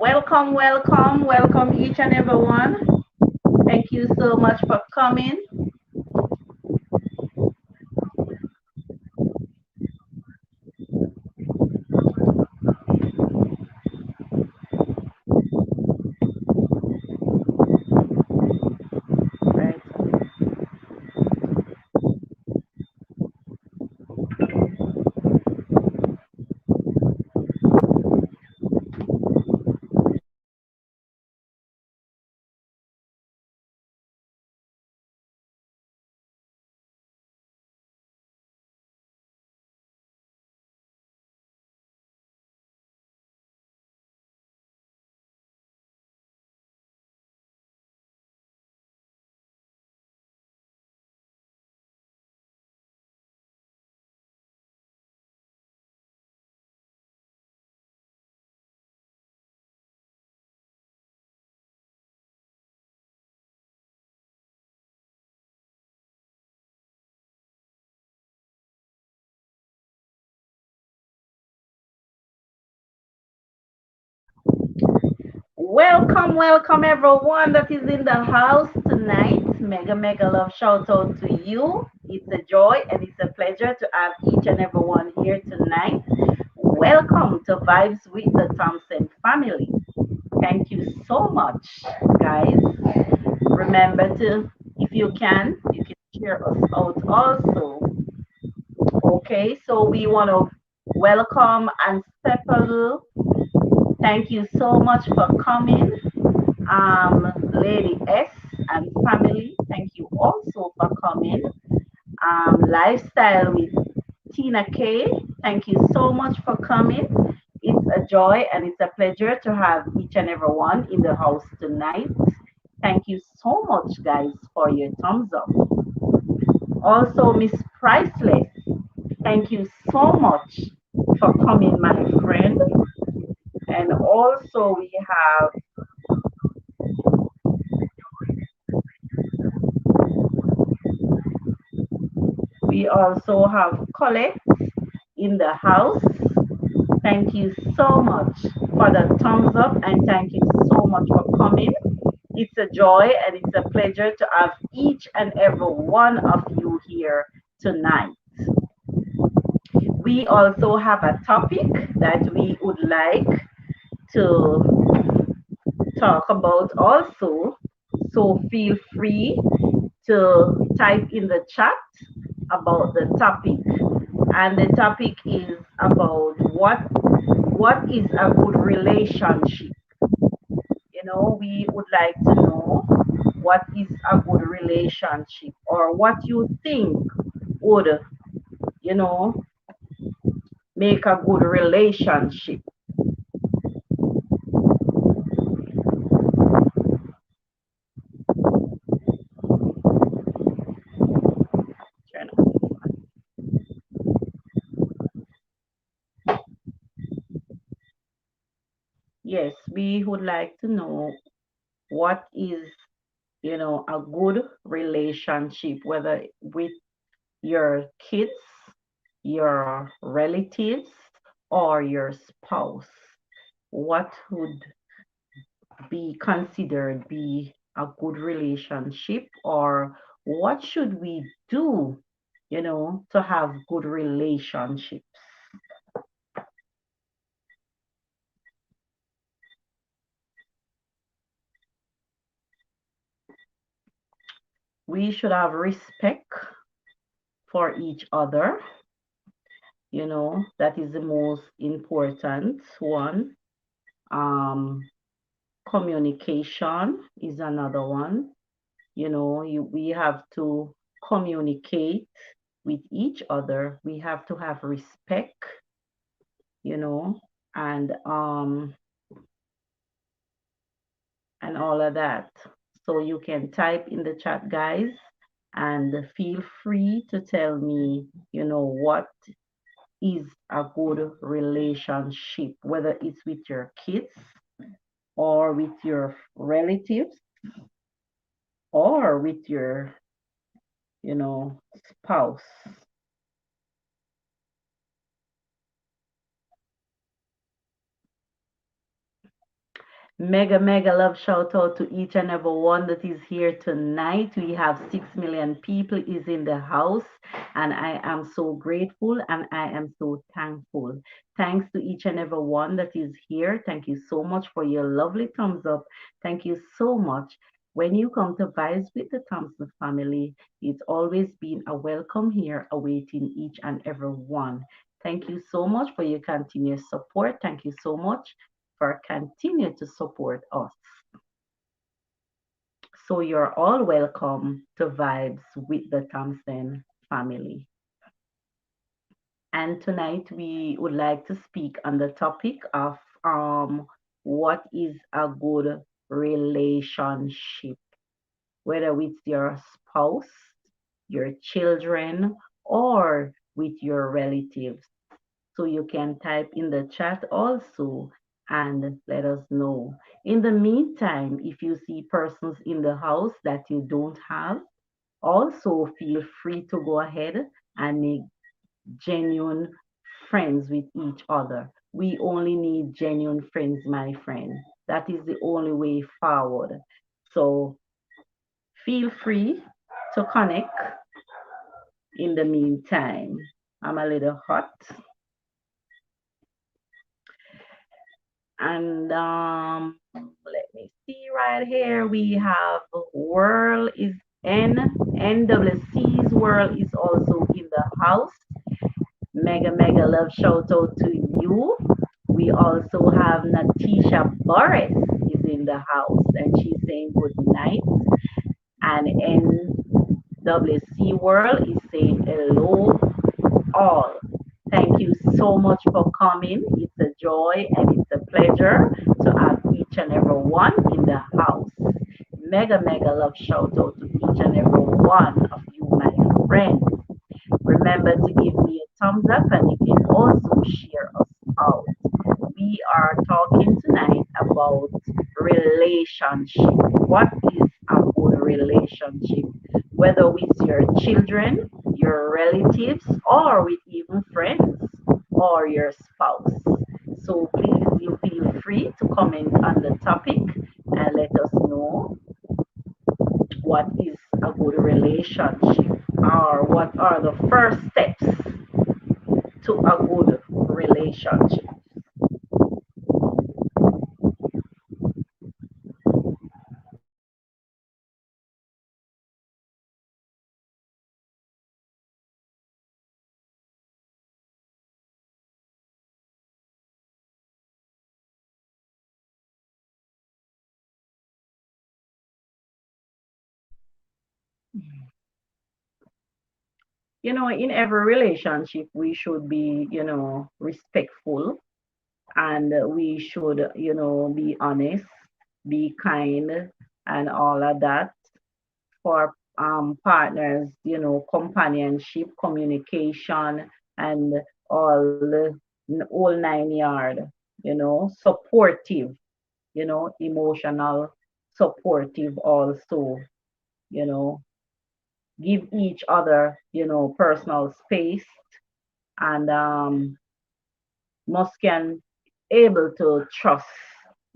Welcome, welcome, welcome each and everyone. Thank you so much for coming. Right. Welcome, welcome everyone that is in the house tonight. Mega, mega love shout out to you. It's a joy and it's a pleasure to have each and everyone here tonight. Welcome to Vibes with the Thompson family. Thank you so much, guys. Remember to, if you can share us out also. Okay, so we want to welcome and settle. Thank you so much for coming, Lady S and family. Thank you also for coming. Lifestyle with Tina K. Thank you so much for coming. It's a joy and it's a pleasure to have each and every one in the house tonight. Thank you so much, guys, for your thumbs up. Also, Miss Priceless, thank you so much for coming, my friend. And also, we also have Colette in the house. Thank you so much for the thumbs up and thank you so much for coming. It's a joy and it's a pleasure to have each and every one of you here tonight. We also have a topic that we would like to talk about also. So feel free to type in the chat about the topic. And the topic is about what is a good relationship. We would like to know what is a good relationship or what you think would, you know, make a good relationship. Yes, we would like to know what is, a good relationship, whether with your kids, your relatives, or your spouse. What would be considered be a good relationship, or what should we do, to have good relationships? We should have respect for each other. That is the most important one. Um, Communication is another one. We have to communicate with each other. We have to have respect, you know, and um and all of that. So you can type in the chat, guys, and feel free to tell me, what is a good relationship, whether it's with your kids or with your relatives or with your, spouse. Mega love shout out to each and every one that is here tonight. We have 6 million people is in the house, and I am so grateful and I am so thankful. Thanks to each and every one that is here. Thank you so much for your lovely thumbs up. Thank you so much. When you come to Vibes with the Thompson family, it's always been a welcome here awaiting each and every one. Thank you so much for your continuous support. Thank you so much for continue to support us. So you're all welcome to Vibes with the Thompson family. And tonight we would like to speak on the topic of what is a good relationship, whether with your spouse, your children, or with your relatives. So you can type in the chat also and let us know. In the meantime, if you see persons in the house that you don't have, also feel free to go ahead and make genuine friends with each other. We only need genuine friends, my friend. That is the only way forward. So feel free to connect in the meantime. I'm a little hot. And let me see right here. We have World is NWC's World is also in the house. Mega love shout out to you. We also have Natisha Boris is in the house and she's saying good night. And NWC World is saying hello all. Thank you so much for coming. It's a joy and it's a pleasure to have each and every one in the house. Mega love shout out to each and every one of you, my friends. Remember to give me a thumbs up and you can also share us out. We are talking tonight about relationship. What is a good relationship? Whether with your children, your relatives, or with even friends or your spouse. So please, you feel free to comment on the topic and let us know what is a good relationship or what are the first steps to a good relationship. In every relationship, we should be, respectful and we should, be honest, be kind, and all of that for partners, companionship, communication, and all 9 yard, supportive, emotional, supportive also, you know, give each other, personal space and must can able to trust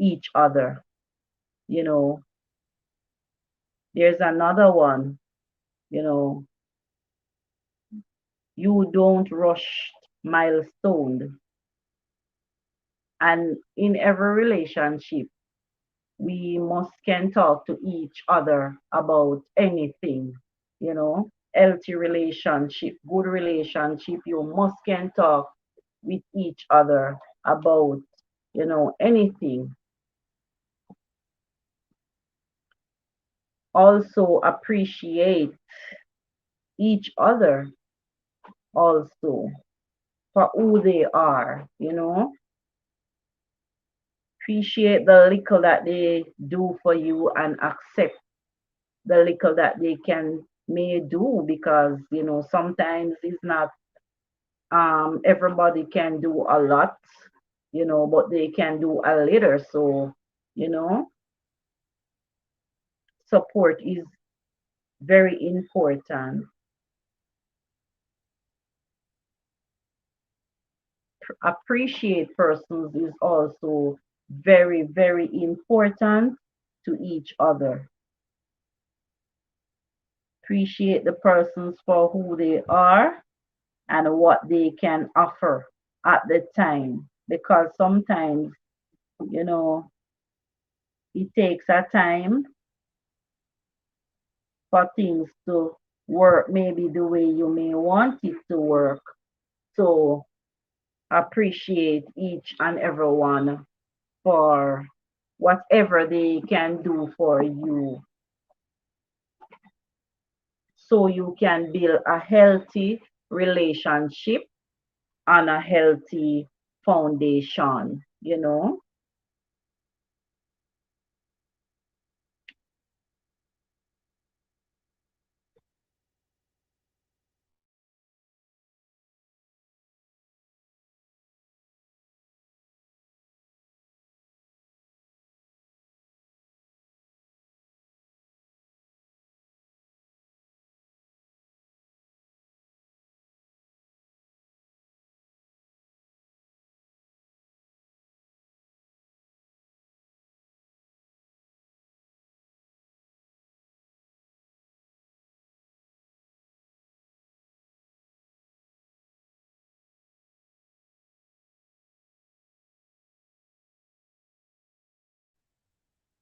each other. You know, there's another one, you know, you don't rush milestone. And in every relationship, we must can talk to each other about anything, healthy relationship, good relationship, you must can talk with each other about, anything. Also appreciate each other also for who they are, appreciate the little that they do for you and accept the little that they can may do because sometimes it's not everybody can do a lot, but they can do a little. So, you know, support is very important. Appreciate persons is also very, very important to each other. Appreciate the persons for who they are and what they can offer at the time. Because sometimes, you know, it takes a time for things to work maybe the way you may want it to work. So appreciate each and every one for whatever they can do for you so you can build a healthy relationship on a healthy foundation, you know.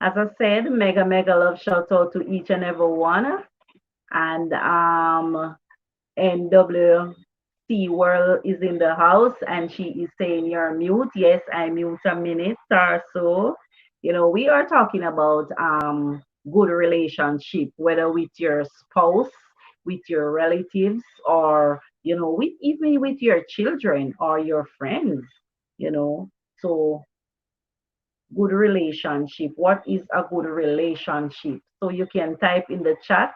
As I said, mega, mega love shout out to each and every one. And NWC World is in the house and she is saying you're mute. Yes, I mute a minute or so. You know, we are talking about good relationship, whether with your spouse, with your relatives, or with even with your children or your friends, you know. So good relationship. What is a good relationship? So you can type in the chat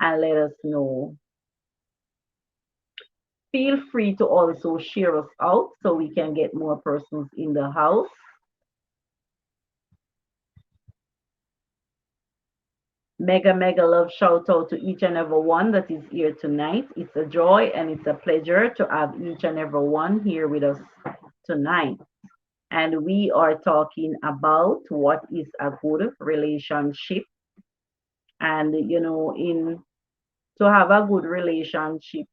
and let us know. Feel free to also share us out so we can get more persons in the house. Mega, mega love shout out to each and every one that is here tonight. It's a joy and it's a pleasure to have each and every one here with us tonight. And we are talking about what is a good relationship. And, in to have a good relationship,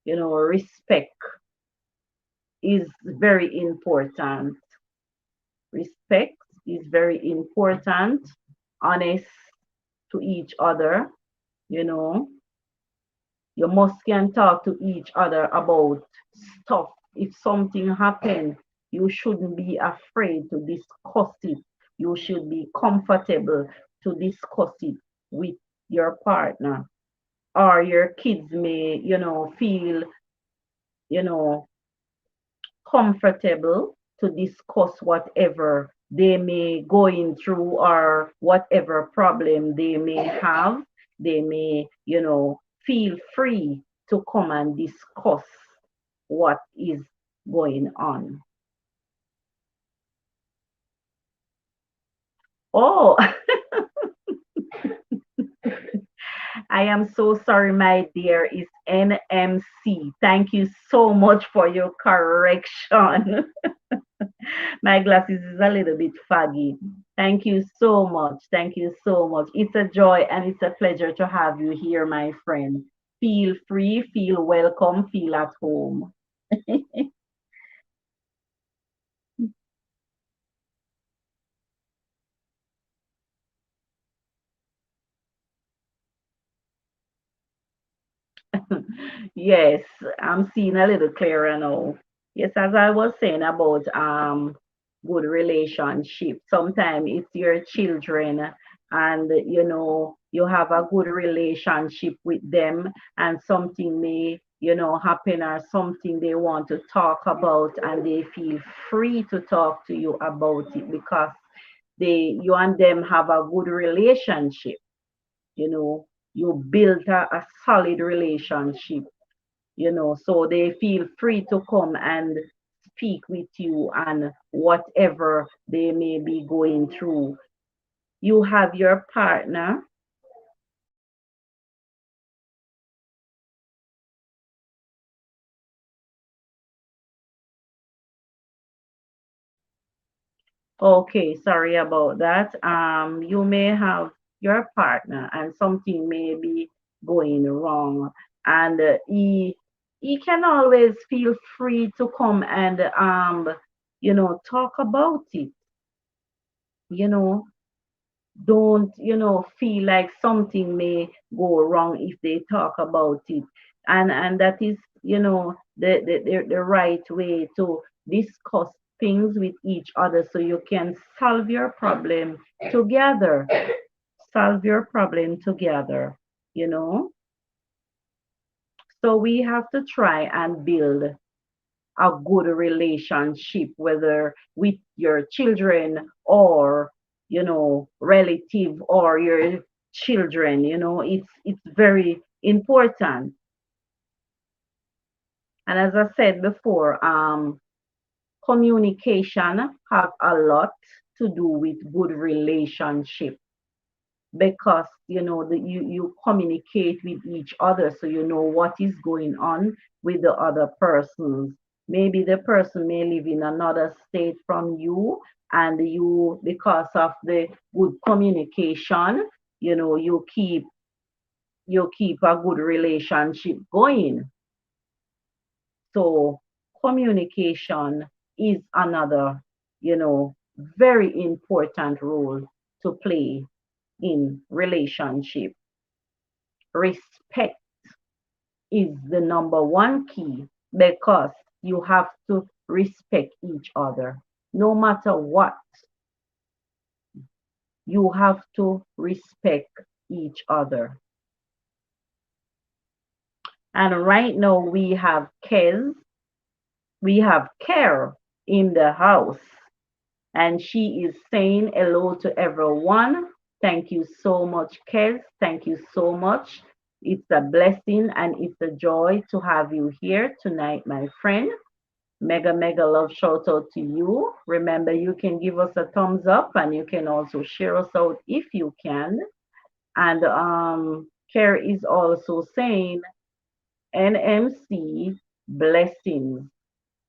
respect is very important. Respect is very important. Honest to each other, you know. You must can talk to each other about stuff. If something happened, you shouldn't be afraid to discuss it. You should be comfortable to discuss it with your partner. Or your kids may, feel, you know, comfortable to discuss whatever they may going through or whatever problem they may have. They may, feel free to come and discuss what is going on. Oh, I am so sorry, my dear. It's NMC. Thank you so much for your correction. My glasses is a little bit foggy. Thank you so much. Thank you so much. It's a joy and it's a pleasure to have you here, my friend. Feel free, feel welcome, feel at home. Yes, I'm seeing a little clearer now. Yes, as I was saying about good relationship. Sometimes it's your children and you have a good relationship with them and something may happen or something they want to talk about and they feel free to talk to you about it because you and them have a good relationship. you know you built a solid relationship, so they feel free to come and speak with you and whatever they may be going through. You have your partner. Okay, sorry about that. You may have your partner and something may be going wrong, and he can always feel free to come and talk about it. You know, don't feel like something may go wrong if they talk about it, and that is the right way to discuss things with each other so you can together solve your problem together you know so we have to try and build a good relationship, whether with your children or relative or your children. It's very important. And as I said before, communication have a lot to do with good relationship, because you communicate with each other so you know what is going on with the other persons. Maybe the person may live in another state from you, and you, because of the good communication, you keep a good relationship going. So communication is another very important role to play in relationship. Respect is the number one key, because you have to respect each other. No matter what, you have to respect each other. And right now we have Care in the house, and she is saying hello to everyone. Thank you so much, Kez. Thank you so much. It's a blessing and it's a joy to have you here tonight, my friend. Mega, mega love shout out to you. Remember, you can give us a thumbs up and you can also share us out if you can. And Care is also saying NMC blessings.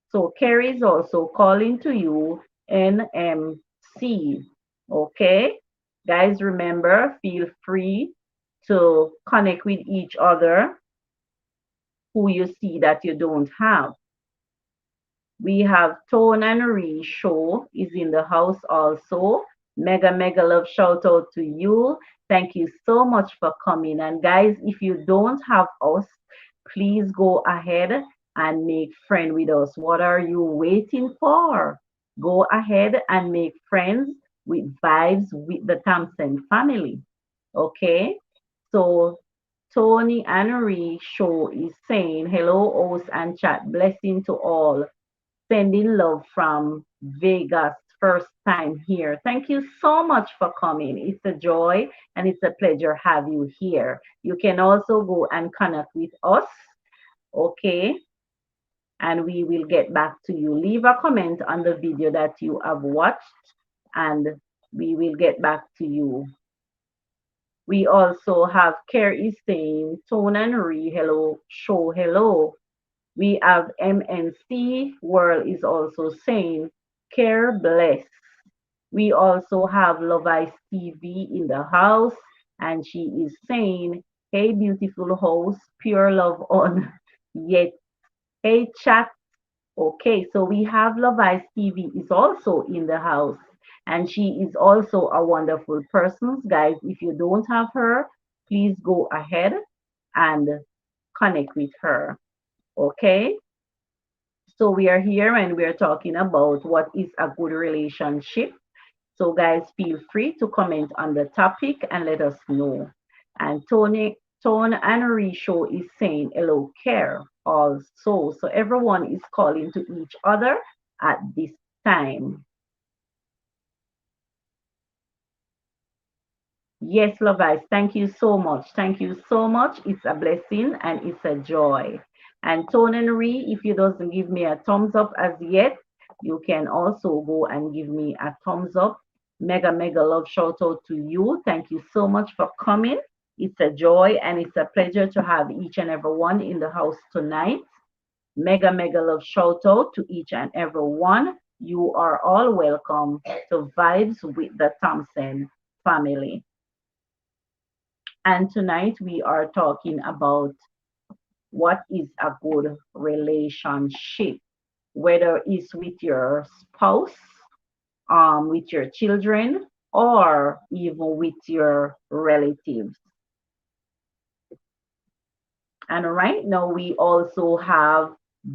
So Carrie is also calling to you NMC. Okay? Guys, remember, feel free to connect with each other who you see that you don't have. We have Tone and Ree show is in the house also. Mega, mega love shout out to you. Thank you so much for coming. And guys, if you don't have us, please go ahead and make friend with us. What are you waiting for? Go ahead and make friends with Vibes with the Thompson family. Okay? So Tony and Ree show is saying hello, host and chat. Blessing to all. Sending love from Vegas, first time here. Thank you so much for coming. It's a joy and it's a pleasure have you here. You can also go and connect with us, okay? And we will get back to you. Leave a comment on the video that you have watched and we will get back to you. We also have Care is saying, Tone and Ree, hello, show hello. We have MNC World is also saying, Care bless. We also have Love Ice TV in the house, and she is saying, hey, beautiful host, pure love on. Yet, hey, chat. Okay, so we have Love Ice TV is also in the house, and she is also a wonderful person. Guys, if you don't have her, please go ahead and connect with her. Okay? So we are here and we are talking about what is a good relationship. So guys, feel free to comment on the topic and let us know. And Tone and Risho is saying hello, Care also. So everyone is calling to each other at this time. Yes, Lovice, thank you so much. Thank you so much. It's a blessing and it's a joy. And Tone and Ree, if you doesn't give me a thumbs up as yet, you can also go and give me a thumbs up. Mega, mega love shout out to you. Thank you so much for coming. It's a joy and it's a pleasure to have each and every one in the house tonight. Mega, mega love shout out to each and every one. You are all welcome to Vibes with the Thompson family. And tonight we are talking about what is a good relationship, whether it's with your spouse, with your children, or even with your relatives. And right now we also have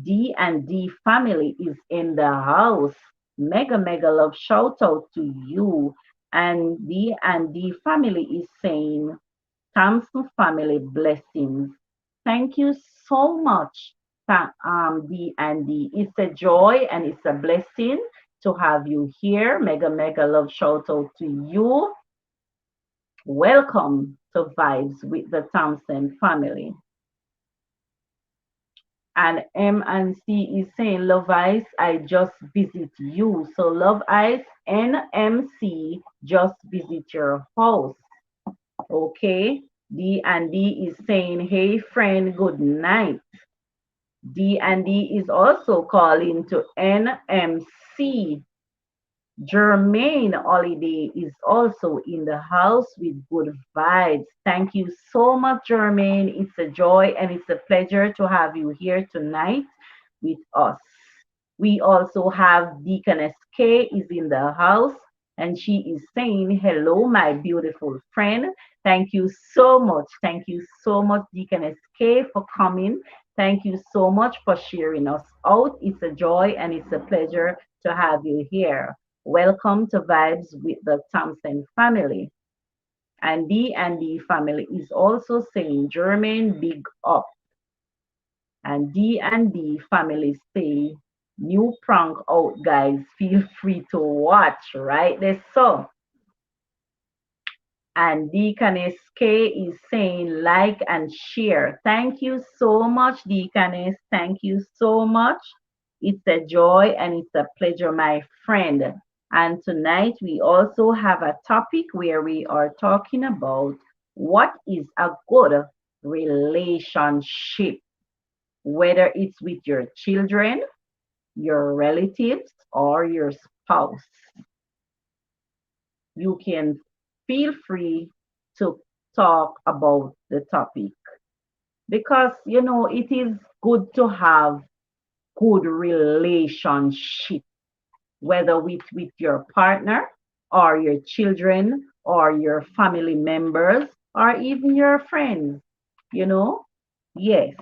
D and D family is in the house. Mega mega love shout out to you. And D and D family is saying Thompson family blessings. Thank you so much, D and D. It's a joy and it's a blessing to have you here. Mega mega love shout out to you. Welcome to Vibes with the Thompson family. And M and C is saying, Love Ice, I just visit you. So Love Ice, NMC, just visit your house. Okay. D and D is saying, Hey friend, good night. D and D is also calling to NMC. Jermaine Holiday is also in the house with good vibes. Thank you so much, Jermaine. It's a joy and it's a pleasure to have you here tonight with us. We also have Deaconess K is in the house and she is saying, Hello, my beautiful friend. Thank you so much. Thank you so much, Deaconess K, for coming. Thank you so much for sharing us out. It's a joy and it's a pleasure to have you here. Welcome to Vibes with the Thompson family. And D family is also saying, German, big up. And D family say, new prank out, guys. Feel free to watch, right? There, so. And Deaconess K is saying, like and share. Thank you so much, Deaconess. Thank you so much. It's a joy and it's a pleasure, my friend. And tonight we also have a topic where we are talking about what is a good relationship, whether it's with your children, your relatives, or your spouse. You can feel free to talk about the topic because it is good to have good relationship, whether with your partner or your children or your family members or even your friends, you know? Yes.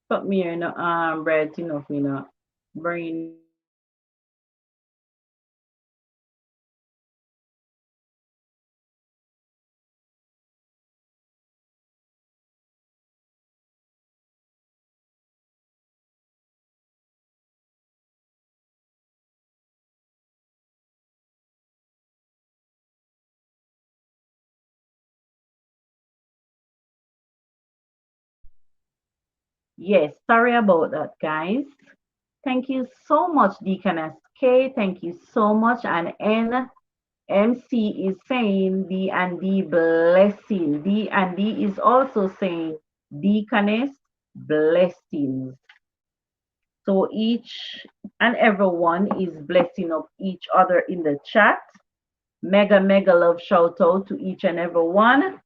But me, bread, me, brain. Yes, sorry about that, guys. Thank you so much, Deaconess K. Thank you so much. And NMC is saying D and D blessing. D and D is also saying Deaconess blessings. So each and everyone is blessing of each other in the chat. Mega, mega love shout out to each and every one.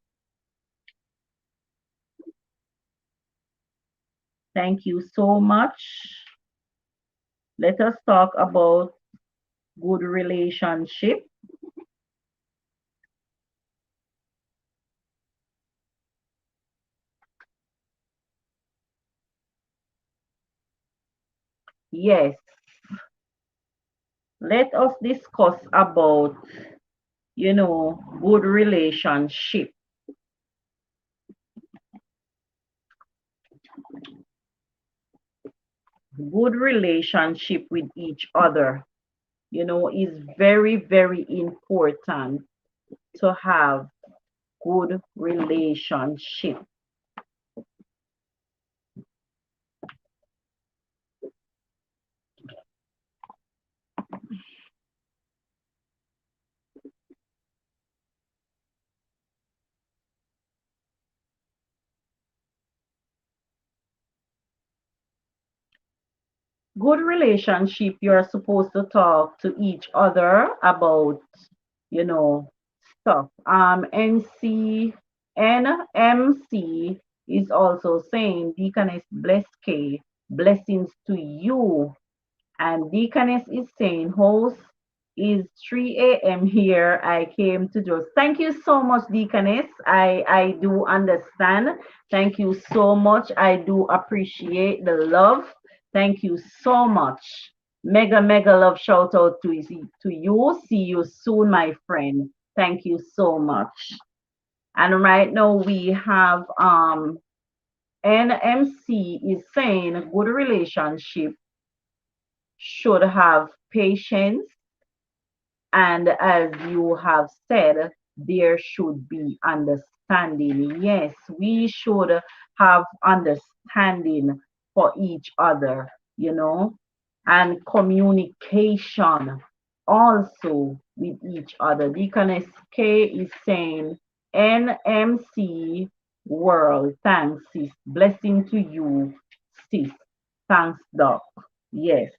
Thank you so much. Let us talk about good relationship. Yes, let us discuss about, good relationship. Good relationship with each other, is very, very important to have good relationship. Good relationship, you're supposed to talk to each other about, you know, stuff. NMC is also saying, Deaconess Bless K, blessings to you. And Deaconess is saying, host is 3 a.m. here. I came to just thank you so much, Deaconess. I do understand. Thank you so much. I do appreciate the love. Thank you so much. Mega, mega love shout out to you. See you soon, my friend. Thank you so much. And right now we have NMC is saying good relationship should have patience, and as you have said, there should be understanding. Yes, we should have understanding for each other, and communication also with each other. Deaconess K is saying, NMC world, thanks, sis. Blessing to you, sis. Thanks, Doc. Yes.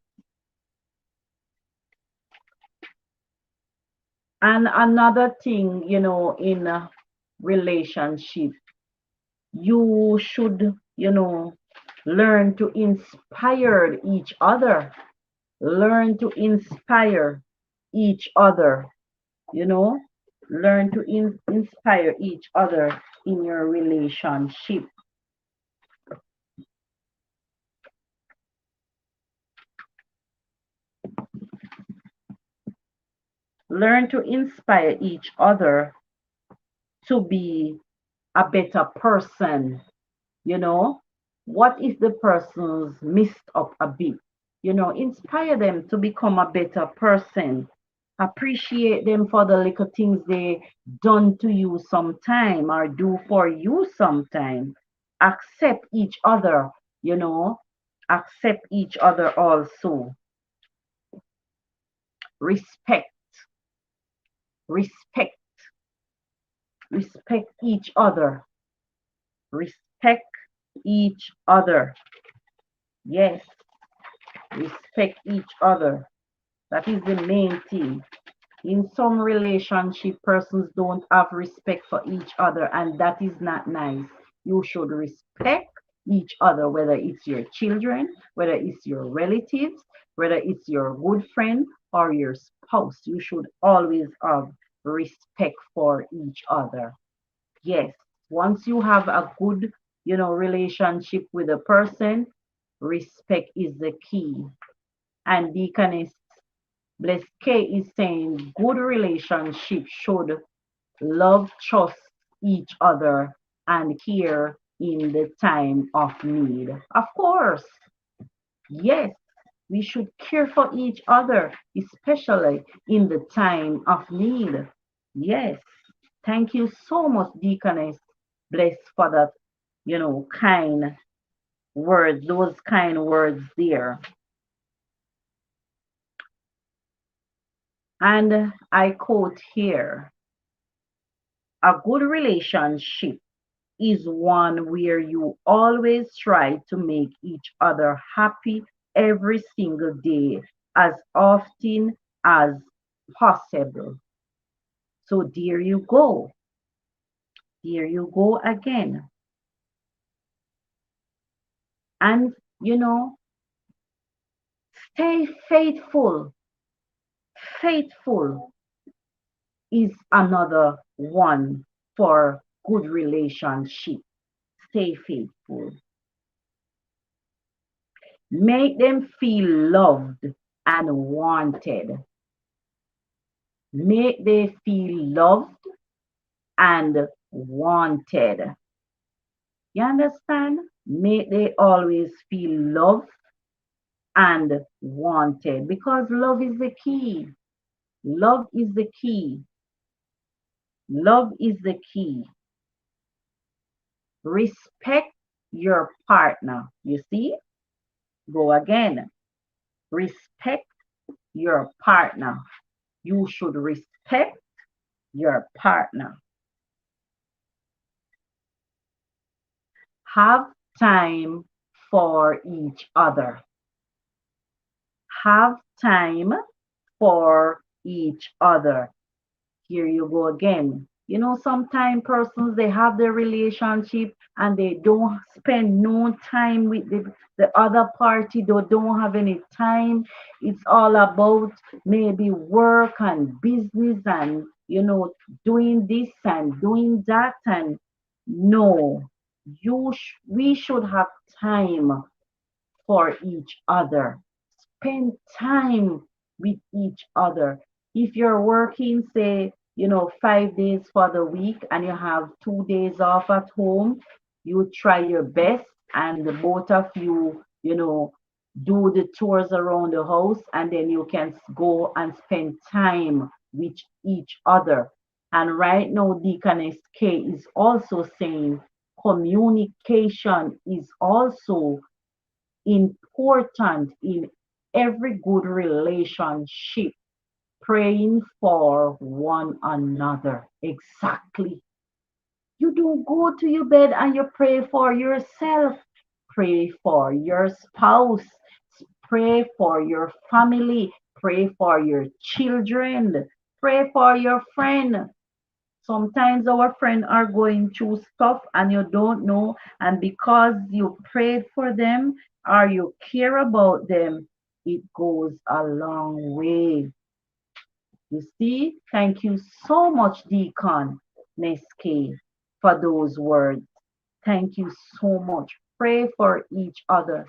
And another thing, in a relationship, you should, learn to inspire each other. Learn to inspire each other, you know. Learn to inspire each other in your relationship. Learn to inspire each other to be a better person. What if the person's messed up a bit? Inspire them to become a better person. Appreciate them for the little things they done to you sometime or do for you sometime. Accept each other, you know. Accept each other also. Respect, respect, respect each other. Respect each other. Yes, respect each other. That is the main thing. In some relationship, persons don't have respect for each other, and that is not nice. You should respect each other, whether it's your children, whether it's your relatives, whether it's your good friend or your spouse. You should always have respect for each other. Yes, once you have a good, relationship with a person, respect is the key. And Deaconess Bless K is saying good relationship should love, trust each other, and care in the time of need. Of course, yes, we should care for each other, especially in the time of need. Yes, thank you so much, Deaconess Bless, for that, kind words, those kind words there. And I quote here, a good relationship is one where you always try to make each other happy every single day as often as possible. So there you go. There you go again. And, stay faithful. Faithful is another one for good relationship. Stay faithful. Make them feel loved and wanted. Make them feel loved and wanted. You understand? Make they always feel loved and wanted because love is the key. Love is the key. Love is the key. Respect your partner. You see? Go again. Respect your partner. You should respect your partner. Have time for each other. Have time for each other. Here you go again. You know, sometimes persons they have their relationship and they don't spend no time with the other party. They don't have any time. It's all about maybe work and business and doing this and doing that and no, we should have time for each other. Spend time with each other. If you're working, say, 5 days for the week and you have 2 days off at home, you try your best and the both of you, do the chores around the house and then you can go and spend time with each other. And right now, Deaconess K is also saying communication is also important in every good relationship. Praying for one another. Exactly. You don't go to your bed and you pray for yourself. Pray for your spouse. Pray for your family. Pray for your children. Pray for your friend. Sometimes our friends are going through stuff and you don't know, and because you prayed for them or you care about them, it goes a long way. You see, thank you so much, Deacon Neske, for those words. Thank you so much. Pray for each other.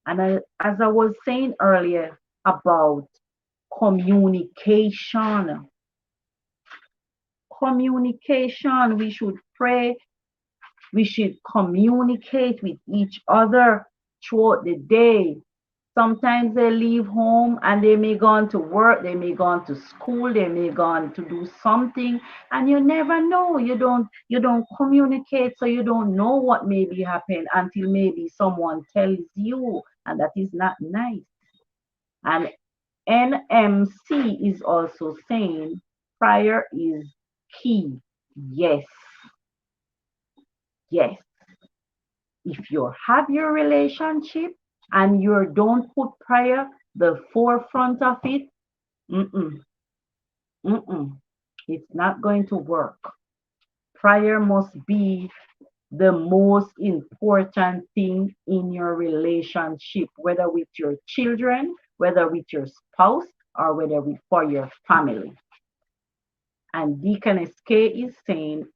And as I was saying earlier about communication, we should pray. We should communicate with each other throughout the day. Sometimes they leave home and they may go on to work, they may go on to school, they may go on to do something, and you never know. You don't communicate, so you don't know what may be happening until maybe someone tells you, and that is not nice. And NMC is also saying prayer is key. Yes, yes. If you have your relationship and you don't put prayer the forefront of it, mm-mm, mm-mm, it's not going to work. Prayer must be the most important thing in your relationship, whether with your children, whether with your spouse, or whether for your family. And Deaconess K is saying,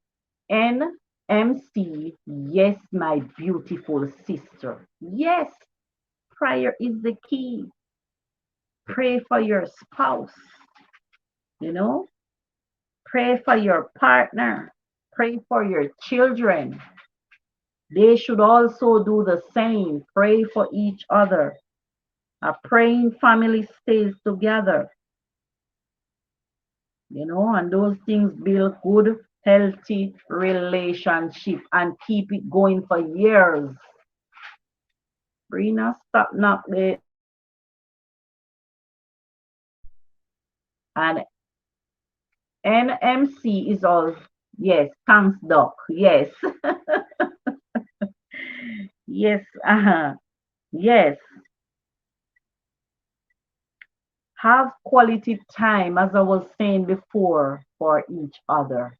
NMC, yes, my beautiful sister. Yes, prayer is the key. Pray for your spouse, you know, pray for your partner, pray for your children. They should also do the same. Pray for each other. A praying family stays together, and those things build good, healthy relationship and keep it going for years. Brina, stop knock there. And NMC is all, yes, thanks, Doc. Yes. Yes, yes. Have quality time, as I was saying before, for each other.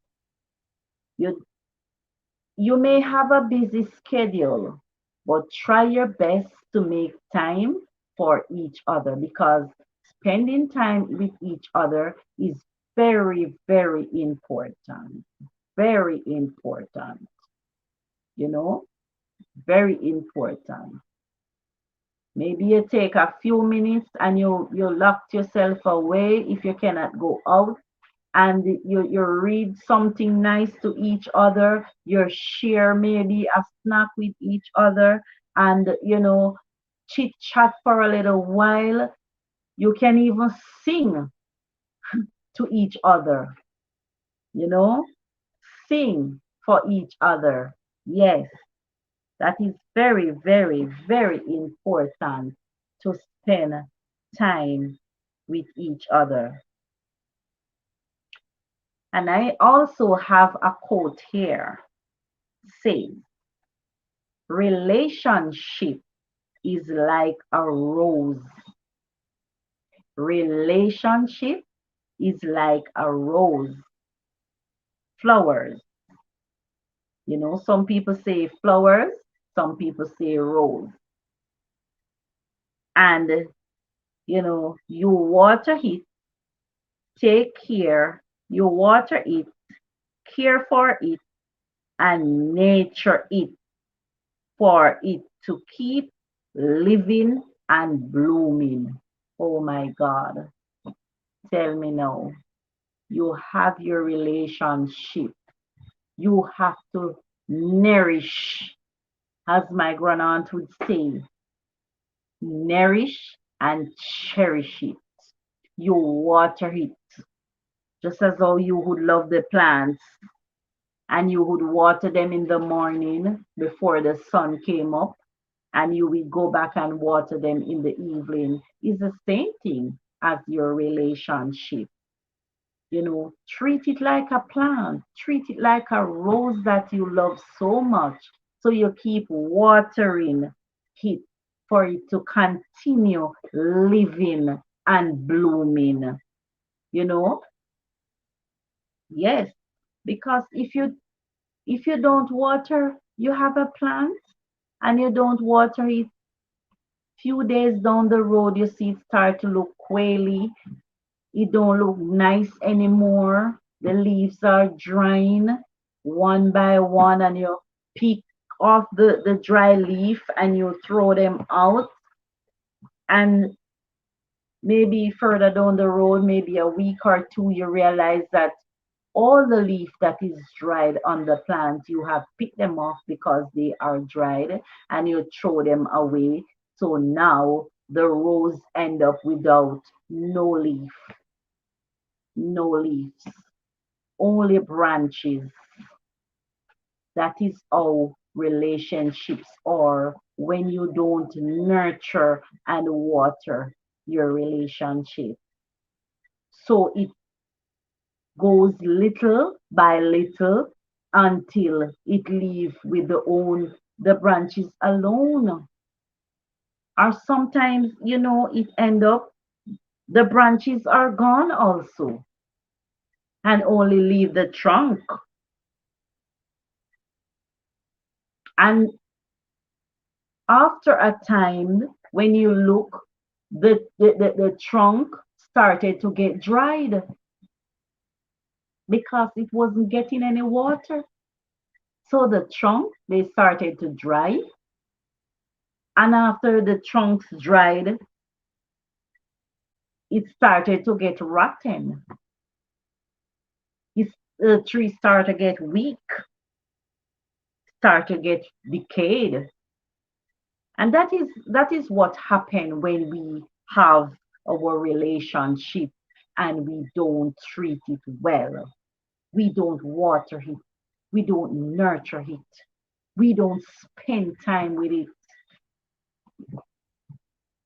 You you may have a busy schedule, but try your best to make time for each other because spending time with each other is very, very important. Very important, you know, very important. Maybe you take a few minutes and you lock yourself away if you cannot go out and you read something nice to each other, you share maybe a snack with each other and chit chat for a little while. You can even sing to each other, you know, sing for each other. Yes, that is very, very, very important to spend time with each other. And I also have a quote here. Says, relationship is like a rose. Relationship is like a rose, flowers. Some people say flowers, some people say rose. And, you water it, take care, you water it, care for it, and nurture it for it to keep living and blooming. Oh my God. Tell me now. You have your relationship. You have to nourish, as my grandaunt would say, nourish and cherish it. You water it, just as how you would love the plants and you would water them in the morning before the sun came up, and you will go back and water them in the evening. It's the same thing as your relationship. Treat it like a plant, treat it like a rose that you love so much. So you keep watering it for it to continue living and blooming. You know, yes, because if you don't water, you have a plant and you don't water it, few days down the road you see it start to look quaily. It don't look nice anymore. The leaves are drying one by one, and you pick off the dry leaf and you throw them out. And maybe further down the road, maybe a week or two, you realize that all the leaf that is dried on the plant, you have picked them off because they are dried, and you throw them away. So now the rose end up without no leaf, no leaves, only branches. That is how relationships are when you don't nurture and water your relationship. So it goes little by little until it leaves with the branches alone. Or sometimes, it end up the branches are gone also and only leave the trunk. And after a time, when you look, the trunk started to get dried because it wasn't getting any water. So the trunk, they started to dry. And after the trunks dried, it started to get rotten. The tree started to get weak, start to get decayed. And that is what happened when we have our relationship and we don't treat it well. We don't water it. We don't nurture it. We don't spend time with it.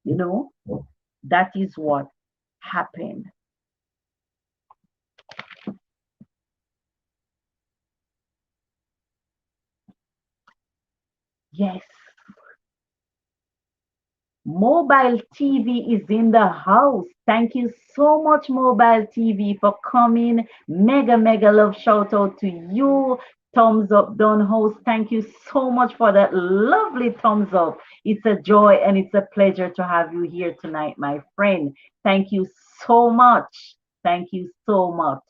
You know, that is what happened. Yes, Mobile TV is in the house. Thank you so much, Mobile TV, for coming. Mega, mega love shout out to you. Thumbs up, Don Host. Thank you so much for that lovely thumbs up. It's a joy and it's a pleasure to have you here tonight, my friend. Thank you so much. Thank you so much.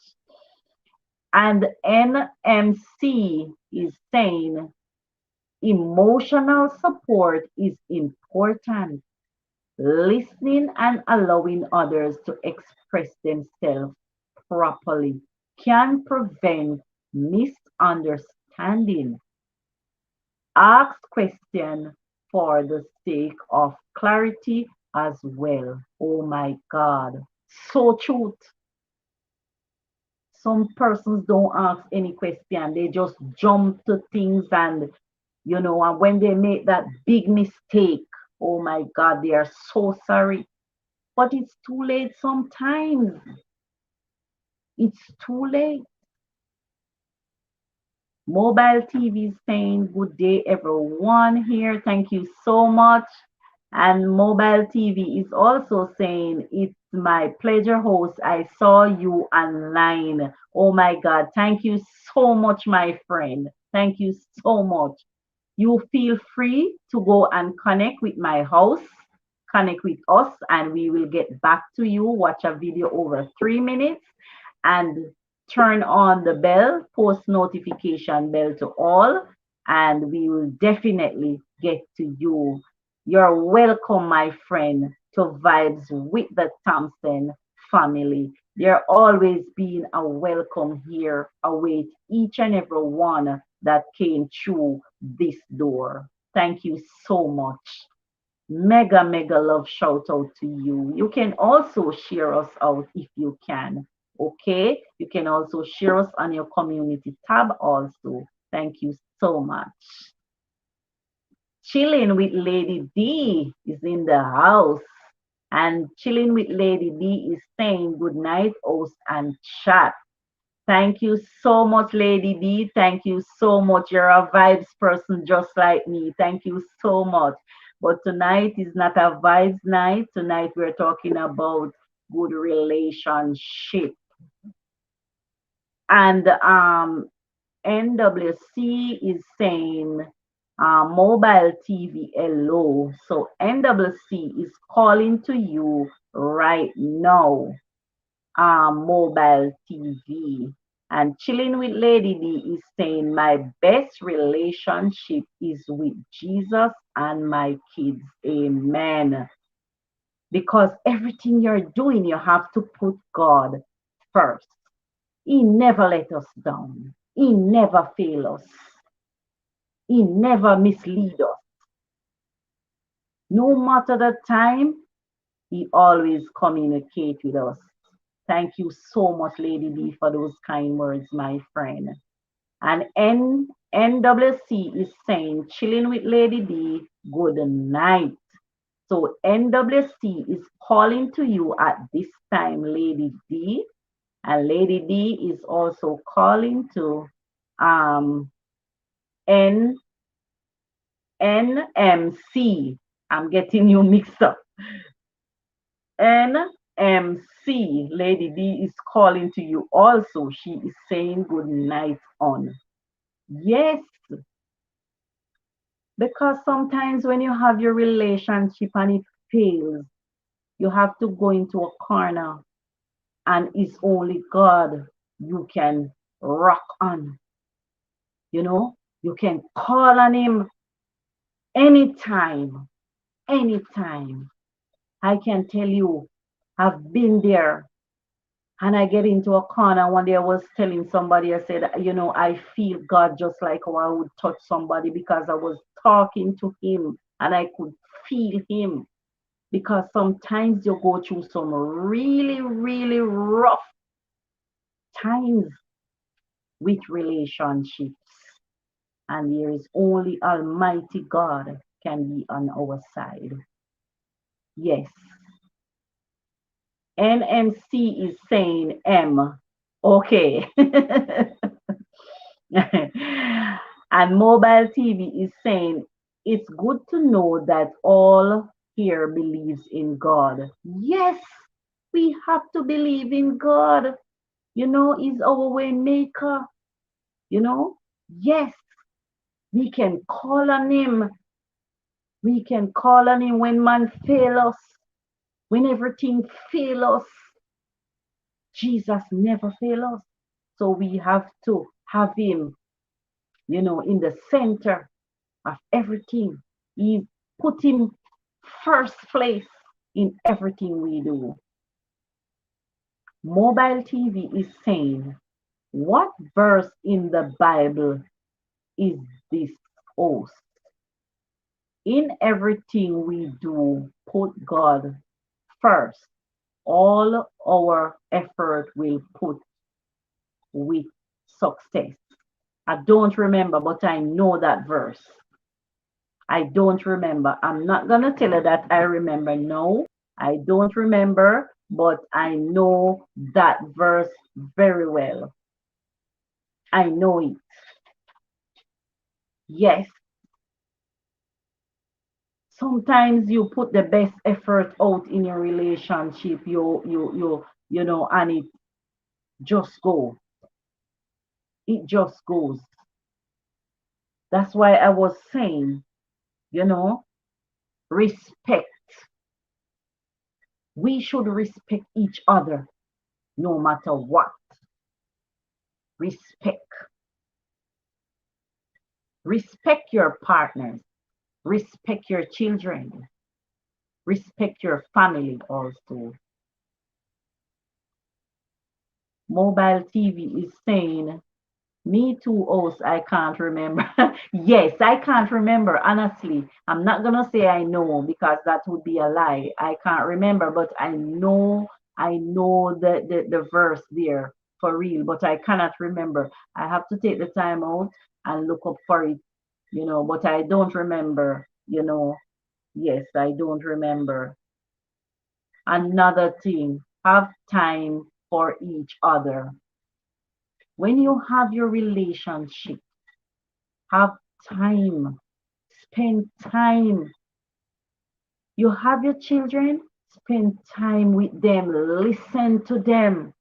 And NMC is saying emotional support is important. Listening and allowing others to express themselves properly can prevent misunderstanding. Ask questions for the sake of clarity as well. Oh my God. So truth. Some persons don't ask any question. They just jump to things, and when they make that big mistake, oh my God, they are so sorry. But it's too late sometimes. It's too late. Mobile TV is saying good day, everyone here. Thank you so much. And Mobile TV is also saying, it's my pleasure, host. I saw you online. Oh my God. Thank you so much, my friend. Thank you so much. You feel free to go and connect with my house, connect with us, and we will get back to you. Watch a video over 3 minutes and turn on the bell, post notification bell to all, and we will definitely get to you. You're welcome, my friend, to Vibes with the Thompson family. There always been a welcome here await each and every one that came through this door. Thank you so much. Mega, mega love shout out to you. You can also share us out if you can. Okay? You can also share us on your community tab also. Thank you so much. Chilling with Lady D is in the house. And Chilling with Lady D is saying good night, host and chat. Thank you so much, Lady D. Thank you so much. You're a vibes person just like me. Thank you so much. But tonight is not a vibes night. Tonight we're talking about good relationship. And NWC is saying mobile TV hello. So NWC is calling to you right now, mobile TV. And Chilling with Lady D is saying, my best relationship is with Jesus and my kids. Amen. Because everything you're doing, you have to put God first. He never let us down. He never fail us. He never mislead us. No matter the time, he always communicate with us. Thank you so much, Lady B, for those kind words, my friend. And NWC is saying, chilling with Lady D, good night. So NWC is calling to you at this time, Lady D. And Lady D is also calling to um, N NMC. I'm getting you mixed up. NMC, Lady D is calling to you also. She is saying good night on. Yes, because sometimes when you have your relationship and it fails, you have to go into a corner and it's only God you can rock on. You know, you can call on Him anytime, anytime. I can tell you, I've been there. And I get into a corner. One day I was telling somebody, I said, I feel God just like how I would touch somebody because I was talking to Him and I could feel Him. Because sometimes you go through some really, really rough times with relationships. And there is only Almighty God can be on our side. Yes. NMC is saying M. Okay. And Mobile TV is saying, it's good to know that all here believes in God. Yes, we have to believe in God. He's our way maker. Yes, we can call on Him. We can call on Him when man fail us, when everything fail us. Jesus never fail us. So we have to have Him, in the center of everything. He put Him first place in everything we do. Mobile TV is saying, what verse in the Bible is this host? In everything we do, put God first. All our effort will put with success. I don't remember, but I know that verse. I don't remember. I'm not going to tell her that I remember. No, I don't remember, but I know that verse very well. I know it. Yes. Sometimes you put the best effort out in your relationship, and just go. It just goes. That's why I was saying, you know, respect. We should respect each other no matter what. Respect. Respect your partners. Respect your children. Respect your family also. Mobile TV is saying, me too, host, I can't remember. Yes, I can't remember. Honestly, I'm not gonna say I know because that would be a lie. I can't remember, but I know the verse there for real, but I cannot remember. I have to take the time out and look up for it, but I don't remember. Yes, I don't remember. Another thing, have time for each other. When you have your relationship, have time, spend time. You have your children, spend time with them, listen to them,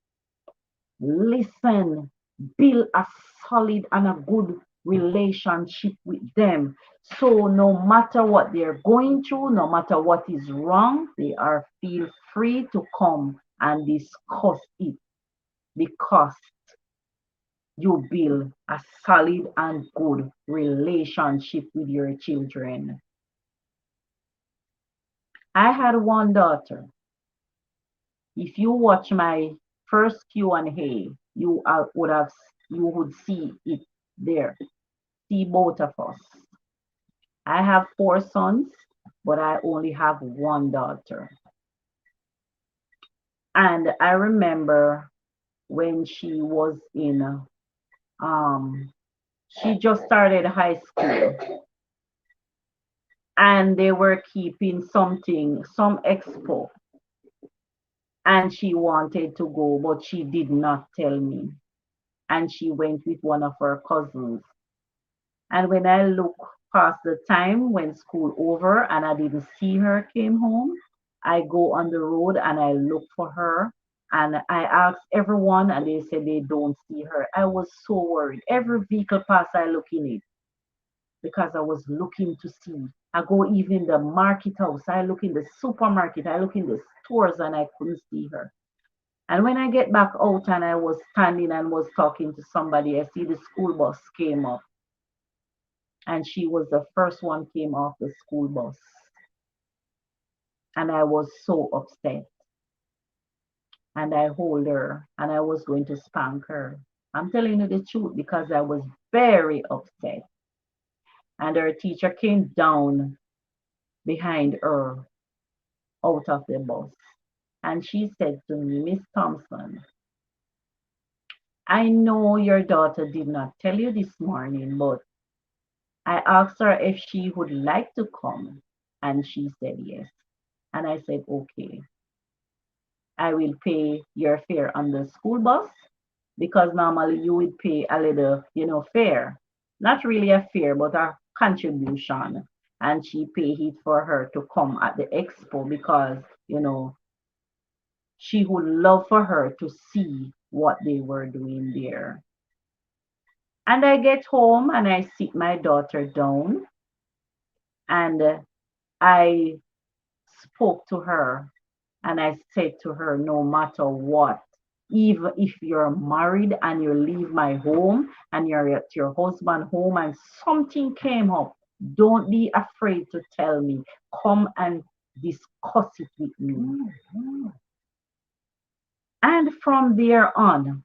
listen, build a solid and a good relationship with them. So no matter what they're going through, no matter what is wrong, they are feel free to come and discuss it because you build a solid and good relationship with your children. I had one daughter. If you watch my first Q&A, you would see it there. See both of us. I have four sons, but I only have one daughter. And I remember when she was she just started high school and they were keeping some expo, and she wanted to go, but she did not tell me. And she went with one of her cousins. And when I look past the time when school over and I didn't see her came home, I go on the road and I look for her. And I ask everyone and they said they don't see her. I was so worried. Every vehicle pass I look in it because I was looking to see. I go even the market house, I look in the supermarket, I look in the stores and I couldn't see her. And when I get back out and I was standing and was talking to somebody, I see the school bus came up and she was the first one came off the school bus. And I was so upset. And I hold her and I was going to spank her. I'm telling you the truth because I was very upset. And her teacher came down behind her out of the bus. And she said to me, Miss Thompson, I know your daughter did not tell you this morning, but I asked her if she would like to come. And she said yes. And I said, okay, I will pay your fare on the school bus because normally you would pay a little, fare. Not really a fare, but a contribution. And she paid it for her to come at the expo because, she would love for her to see what they were doing there. And I get home and I sit my daughter down and I spoke to her and I said to her, no matter what, even if you're married and you leave my home and you're at your husband home and something came up, don't be afraid to tell me. Come and discuss it with me. And from there on,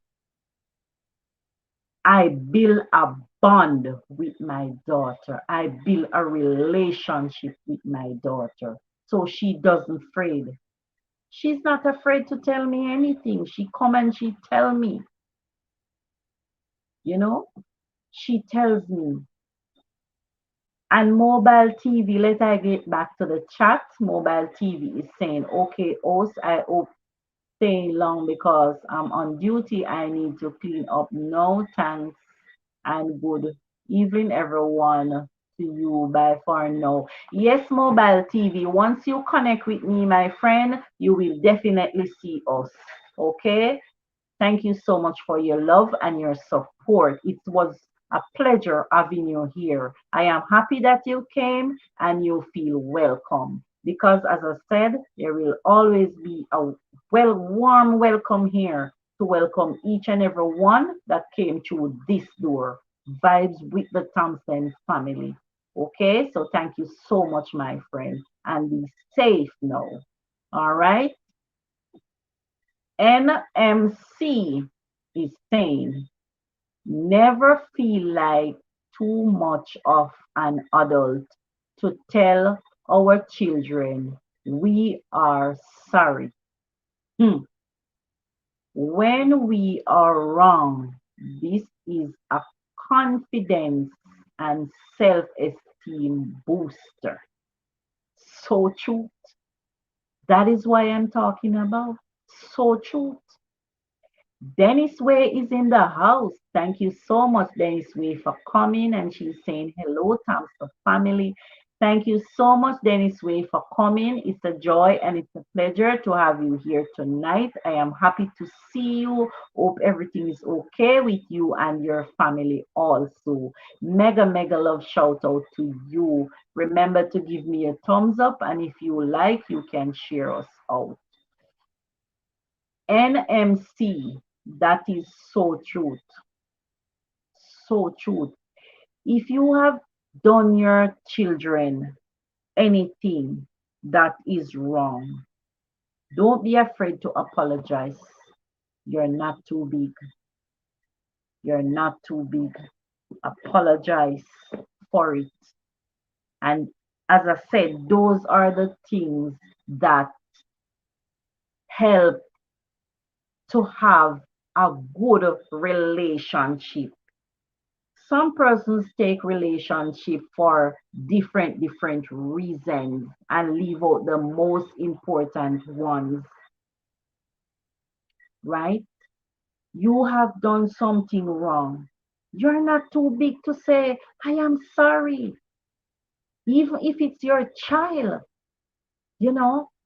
I build a bond with my daughter. I build a relationship with my daughter. So she doesn't afraid. She's not afraid to tell me anything. She come and she tell me, you know, she tells me. And mobile TV, let I get back to the chat. Mobile TV is saying, okay, host, I hope staying long because I'm on duty. I need to clean up. No thanks and good evening, everyone. to you. Bye for now. Yes, mobile TV. Once you connect with me, my friend, you will definitely see us. Okay? Thank you so much for your love and your support. It was a pleasure having you here. I am happy that you came and you feel welcome because, as I said, there will always be a warm welcome here to welcome each and every one that came through this door. Vibes with the Thompson family. Okay, so thank you so much, my friend, and be safe now. All right. NMC is saying, never feel like too much of an adult to tell our children we are sorry. Hmm. When we are wrong, this is a confidence and self esteem booster. So true. That is why I'm talking about. So true. Dennis Way is in the house. Thank you so much, Dennis Way, for coming. And she's saying, hello, Thompson family. Thank you so much, Dennis Way, for coming. It's a joy and it's a pleasure to have you here tonight. I am happy to see you. Hope everything is okay with you and your family also. Mega, mega love shout out to you. Remember to give me a thumbs up. And if you like, you can share us out. NMC, that is so truth. So truth. If you have done your children anything that is wrong, don't be afraid to apologize. You're not too big. You're not too big. Apologize for it. And as I said, those are the things that help to have a good relationship. Some persons take relationship for different reasons and leave out the most important ones, right? You have done something wrong. You're not too big to say, I am sorry. Even if it's your child,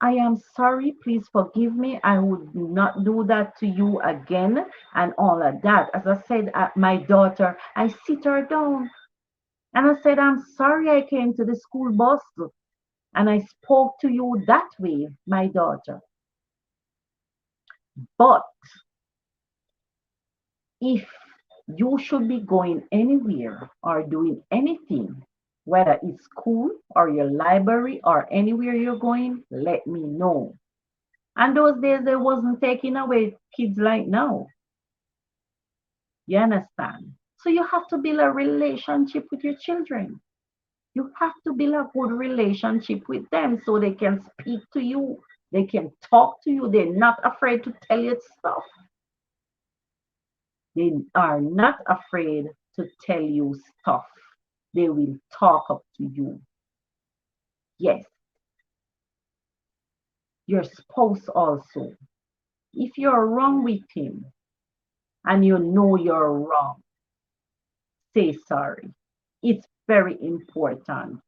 I am sorry, please forgive me. I would not do that to you again, and all of that. As I said, my daughter, I sit her down and I said, I'm sorry I came to the school bus and I spoke to you that way, my daughter. But if you should be going anywhere or doing anything, whether it's school or your library or anywhere you're going, let me know. And those days they wasn't taking away kids like now. You understand? So you have to build a relationship with your children. You have to build a good relationship with them so they can speak to you. They can talk to you. They're not afraid to tell you stuff. They are not afraid to tell you stuff. They will talk up to you. Yes, your spouse also. If you're wrong with him and you know you're wrong, say sorry. It's very important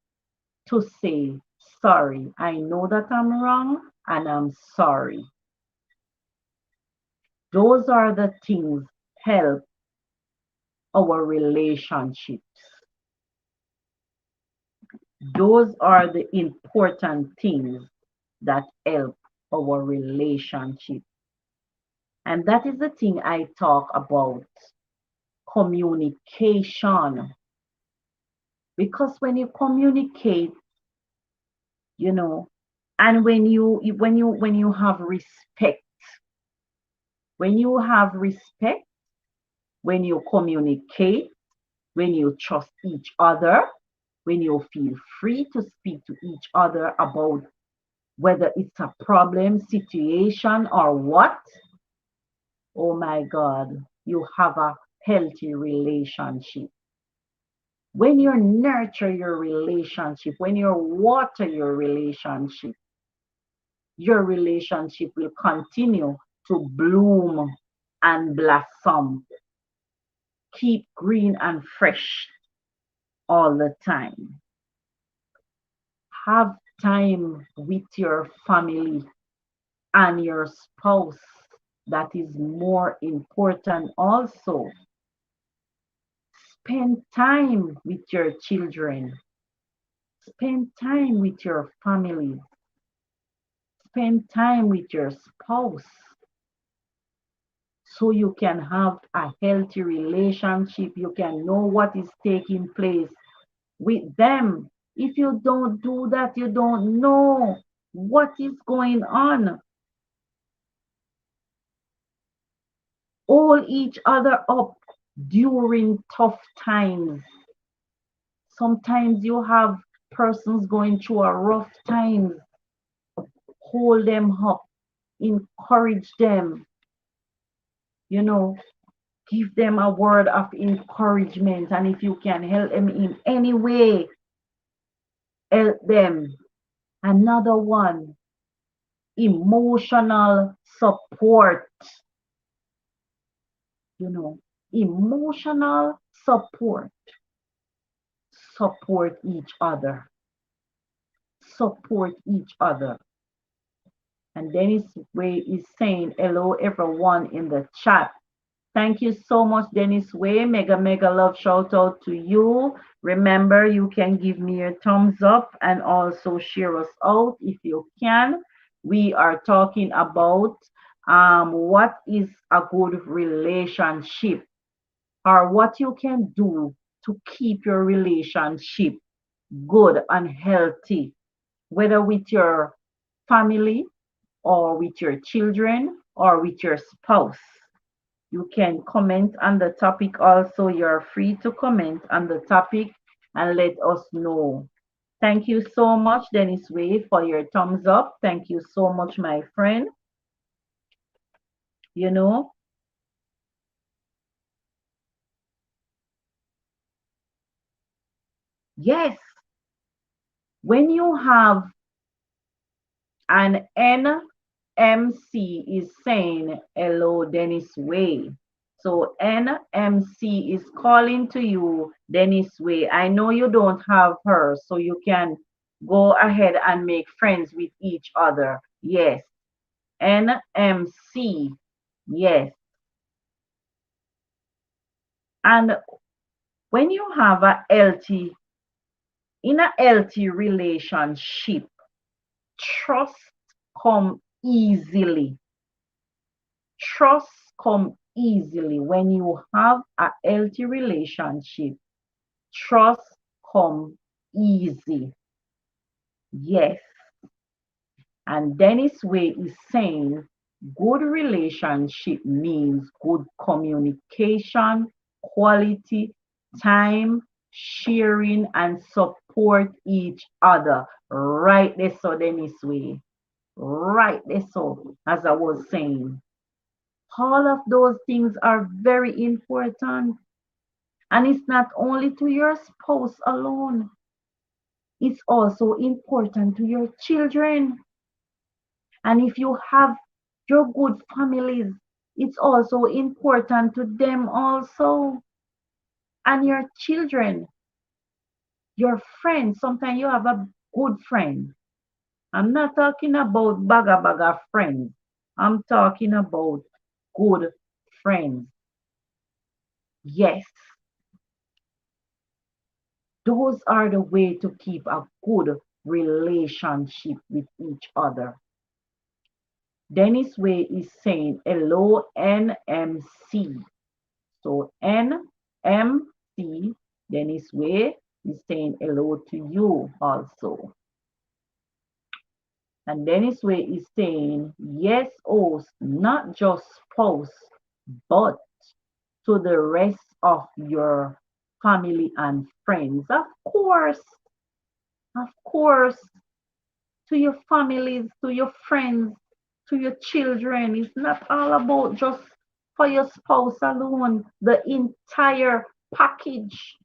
to say sorry. I know that I'm wrong and I'm sorry. Those are the things help our relationships. Those are the important things that help our relationship. And that is the thing I talk about, communication. Because when you communicate, you know, and when you have respect, when you have respect, when you communicate, when you trust each other, when you feel free to speak to each other about whether it's a problem, situation, or what, oh my God, you have a healthy relationship. When you nurture your relationship, when you water your relationship will continue to bloom and blossom, keep green and fresh. all the time. Have time with your family and your spouse. That is more important also. Spend time with your children. Spend time with your family. Spend time with your spouse so you can have a healthy relationship. You can know what is taking place with them. If you don't do that, you don't know what is going on. Hold each other up during tough times. Sometimes you have persons going through a rough times. Hold them up, encourage them, you know, give them a word of encouragement. And if you can help them in any way, help them. Another one, emotional support, you know, emotional support. Support each other. Support each other. And Dennis Way is saying hello everyone in the chat. Thank you so much, Dennis Way. Mega love shout out to you. Remember, you can give me a thumbs up and also share us out if you can. We are talking about what is a good relationship, or what you can do to keep your relationship good and healthy, whether with your family or with your children or with your spouse. You can comment on the topic also. You're free to comment on the topic and let us know. Thank you so much, Dennis Way, for your thumbs up. Thank you so much, my friend. You know, yes, when you have an NMC is saying, hello, Dennis Way. So NMC is calling to you, Dennis Way. I know you don't have her, so you can go ahead and make friends with each other. Yes. NMC. Yes. And when you have in a healthy relationship, trust come easily. Trust come easily when you have a healthy relationship. Trust come easy. Yes. And Dennis Way is saying good relationship means good communication, quality, time, sharing, and support each other. Right there, so Dennis Way. Right there, so as I was saying. All of those things are very important. And it's not only to your spouse alone, it's also important to your children. And if you have your good families, it's also important to them also. And your children, your friends, sometimes you have a good friend. I'm not talking about baga friends. I'm talking about good friends. Yes, those are the way to keep a good relationship with each other. Dennis Way is saying hello NMC. So NMC, Dennis Way is saying hello to you also. And Dennis Way is saying yes, host, not just spouse, but to the rest of your family and friends. Of course, to your families, to your friends, to your children. It's not all about just for your spouse alone, the entire package.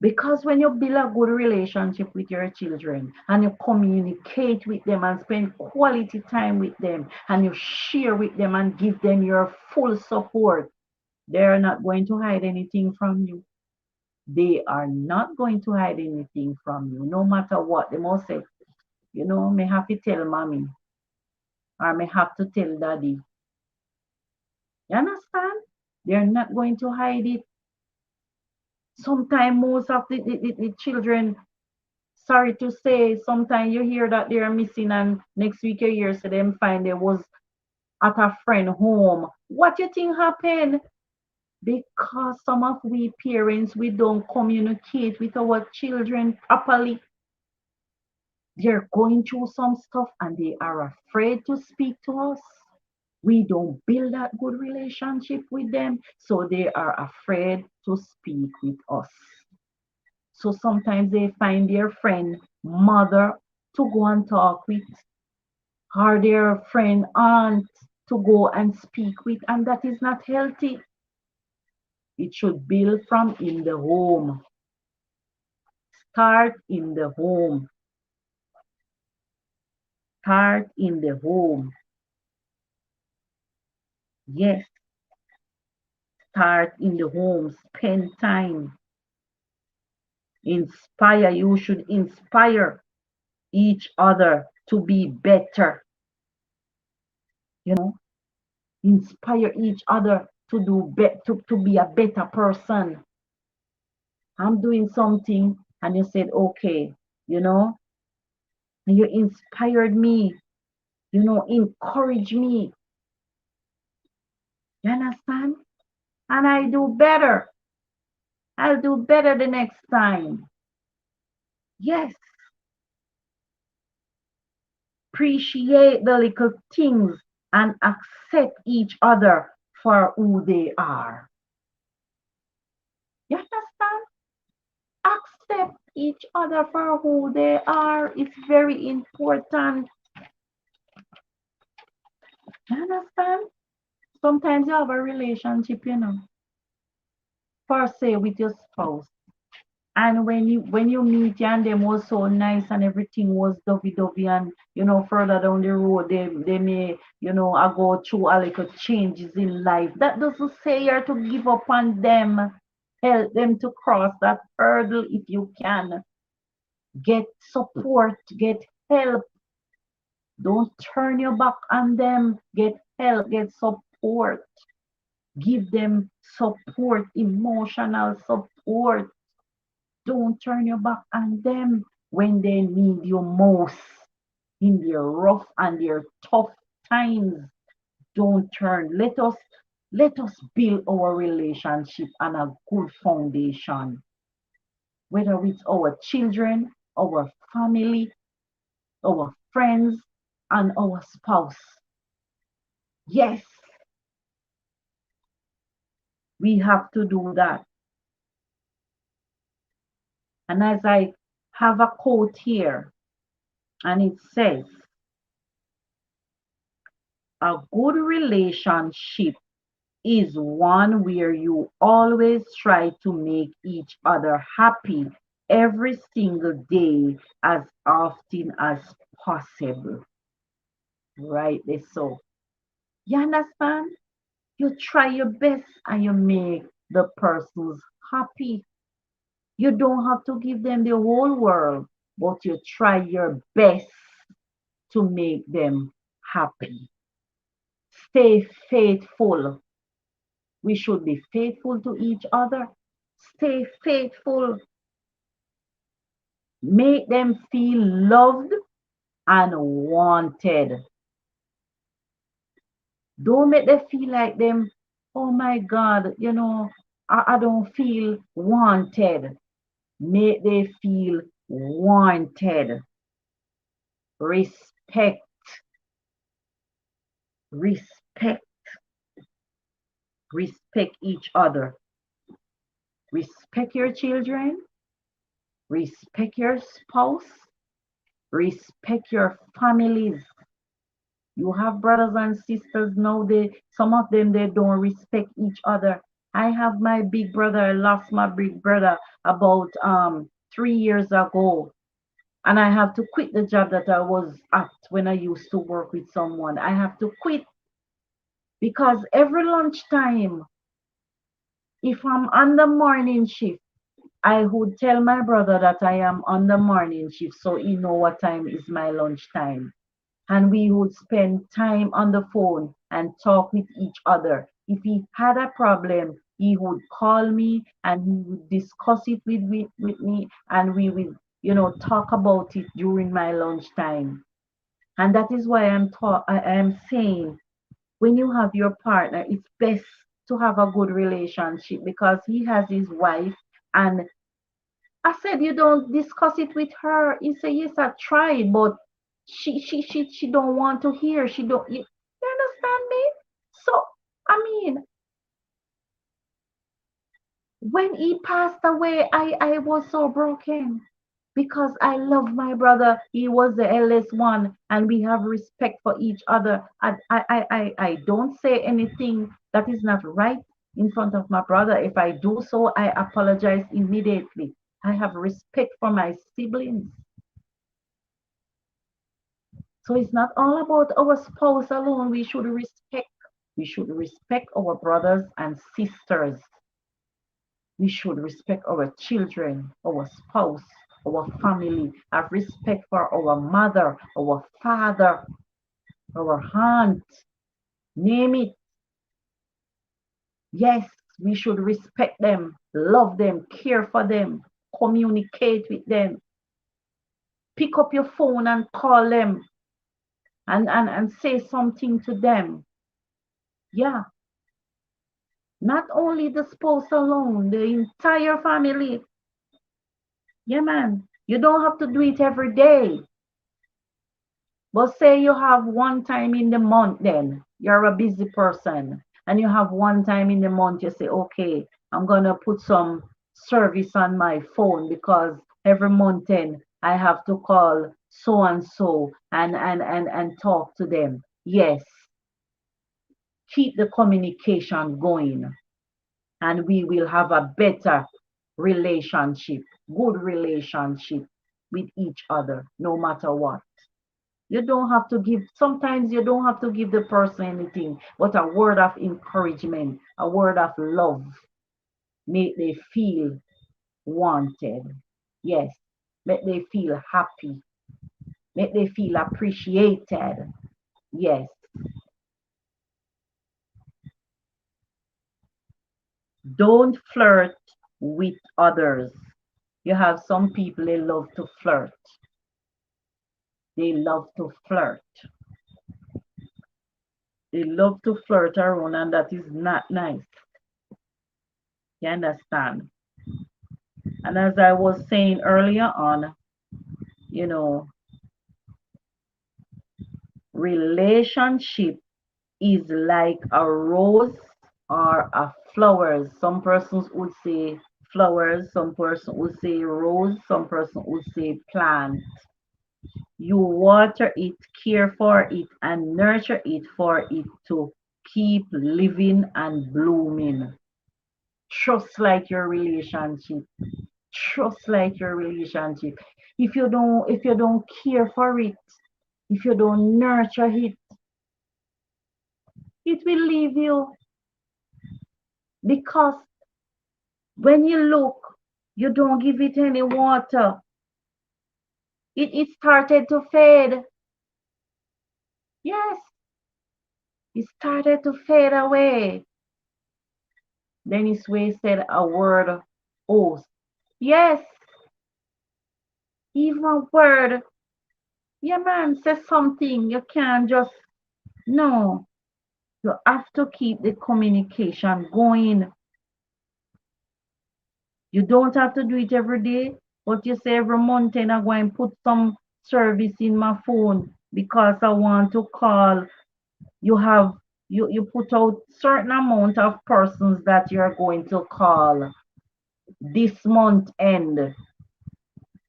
Because when you build a good relationship with your children and you communicate with them and spend quality time with them and you share with them and give them your full support, they're not going to hide anything from you. They are not going to hide anything from you, no matter what. They must say, may have to tell mommy or may have to tell daddy. You understand? They're not going to hide it. Sometimes most of the children, sorry to say, sometimes you hear that they're missing and next week you hear so them find they was at a friend home. What you think happened? Because some of we parents, we don't communicate with our children properly. They're going through some stuff and they are afraid to speak to us. We don't build that good relationship with them, so they are afraid to speak with us. So sometimes they find their friend mother to go and talk with, or their friend aunt to go and speak with, and that is not healthy. It should build from in the home. Start in the home. Start in the home. Yes, start in the home. Spend time. Inspire. You should inspire each other to be better. You know, inspire each other to to be a better person. I'm doing something and you said, okay, you know, and you inspired me, encourage me. You understand? And I do better. I'll do better the next time. Yes, appreciate the little things and accept each other for who they are. You understand? Accept each other for who they are. It's very important. You understand? Sometimes you have a relationship, per se with your spouse. And when you meet and them was so nice and everything was dovey and further down the road they may I go through a little changes in life. That doesn't say you're to give up on them. Help them to cross that hurdle if you can. Get support, get help. Don't turn your back on them. Get help, get support. Give them support, emotional support. Don't turn your back on them when they need you most in their rough and their tough times. Don't turn. Let us build our relationship on a good foundation, whether it's our children, our family, our friends, and our spouse. Yes, we have to do that. And as I have a quote here, and it says, a good relationship is one where you always try to make each other happy every single day as often as possible. Right? So, you understand? You try your best and you make the persons happy. You don't have to give them the whole world, but you try your best to make them happy. Stay faithful. We should be faithful to each other. Stay faithful. Make them feel loved and wanted. Don't make them feel like them, oh my God, I don't feel wanted. Make them feel wanted. Respect. Respect. Respect each other. Respect your children. Respect your spouse. Respect your families. You have brothers and sisters now, some of them they don't respect each other. I have my big brother, I lost my big brother about 3 years ago. And I have to quit the job that I was at when I used to work with someone. I have to quit because every lunchtime, if I'm on the morning shift, I would tell my brother that I am on the morning shift so he know what time is my lunch time. And we would spend time on the phone and talk with each other. If he had a problem, he would call me and he would discuss it with me, and we would, talk about it during my lunchtime. And that is why I am saying, when you have your partner, it's best to have a good relationship, because he has his wife. And I said, you don't discuss it with her. He said, yes, I tried, but she don't want to hear. She don't. You understand me? So I mean, when he passed away, I was so broken, because I love my brother. He was the eldest one, and we have respect for each other. I don't say anything that is not right in front of my brother. If I do so, I apologize immediately. I have respect for my siblings. So it's not all about our spouse alone. We should respect our brothers and sisters. We should respect our children, our spouse, our family, have respect for our mother, our father, our aunt, name it. Yes, we should respect them, love them, care for them, communicate with them. Pick up your phone and call them, and say something to them. Yeah, not only the spouse alone, the entire family. Yeah, man. You don't have to do it every day. But say you have one time in the month, then you're a busy person, and you have one time in the month, you say, okay, I'm going to put some service on my phone, because every month then I have to call so and so and talk to them. Yes, keep the communication going, and we will have a better relationship, good relationship with each other, no matter what. You don't have to give, sometimes you don't have to give the person anything, but a word of encouragement, a word of love, make they feel wanted. Yes, make they feel happy, make they feel appreciated. Yes, don't flirt with others. You have some people, they love to flirt. They love to flirt. They love to flirt around, and that is not nice. You understand? And as I was saying earlier on, you know, relationship is like a rose or a flowers. Some persons would say flowers, some person would say rose, some person would say plant. You water it, care for it, and nurture it for it to keep living and blooming. Just like your relationship. Just like your relationship. If you don't care for it, if you don't nurture it, it will leave you, because when you look, you don't give it any water. It started to fade. Yes, it started to fade away. Dennis Way said a word, oh, yes, even a word. Yeah, man, say something. You can't just, no. You have to keep the communication going. You don't have to do it every day, but you say every month, and I go and put some service in my phone because I want to call. You have you put out certain amount of persons that you're going to call this month end,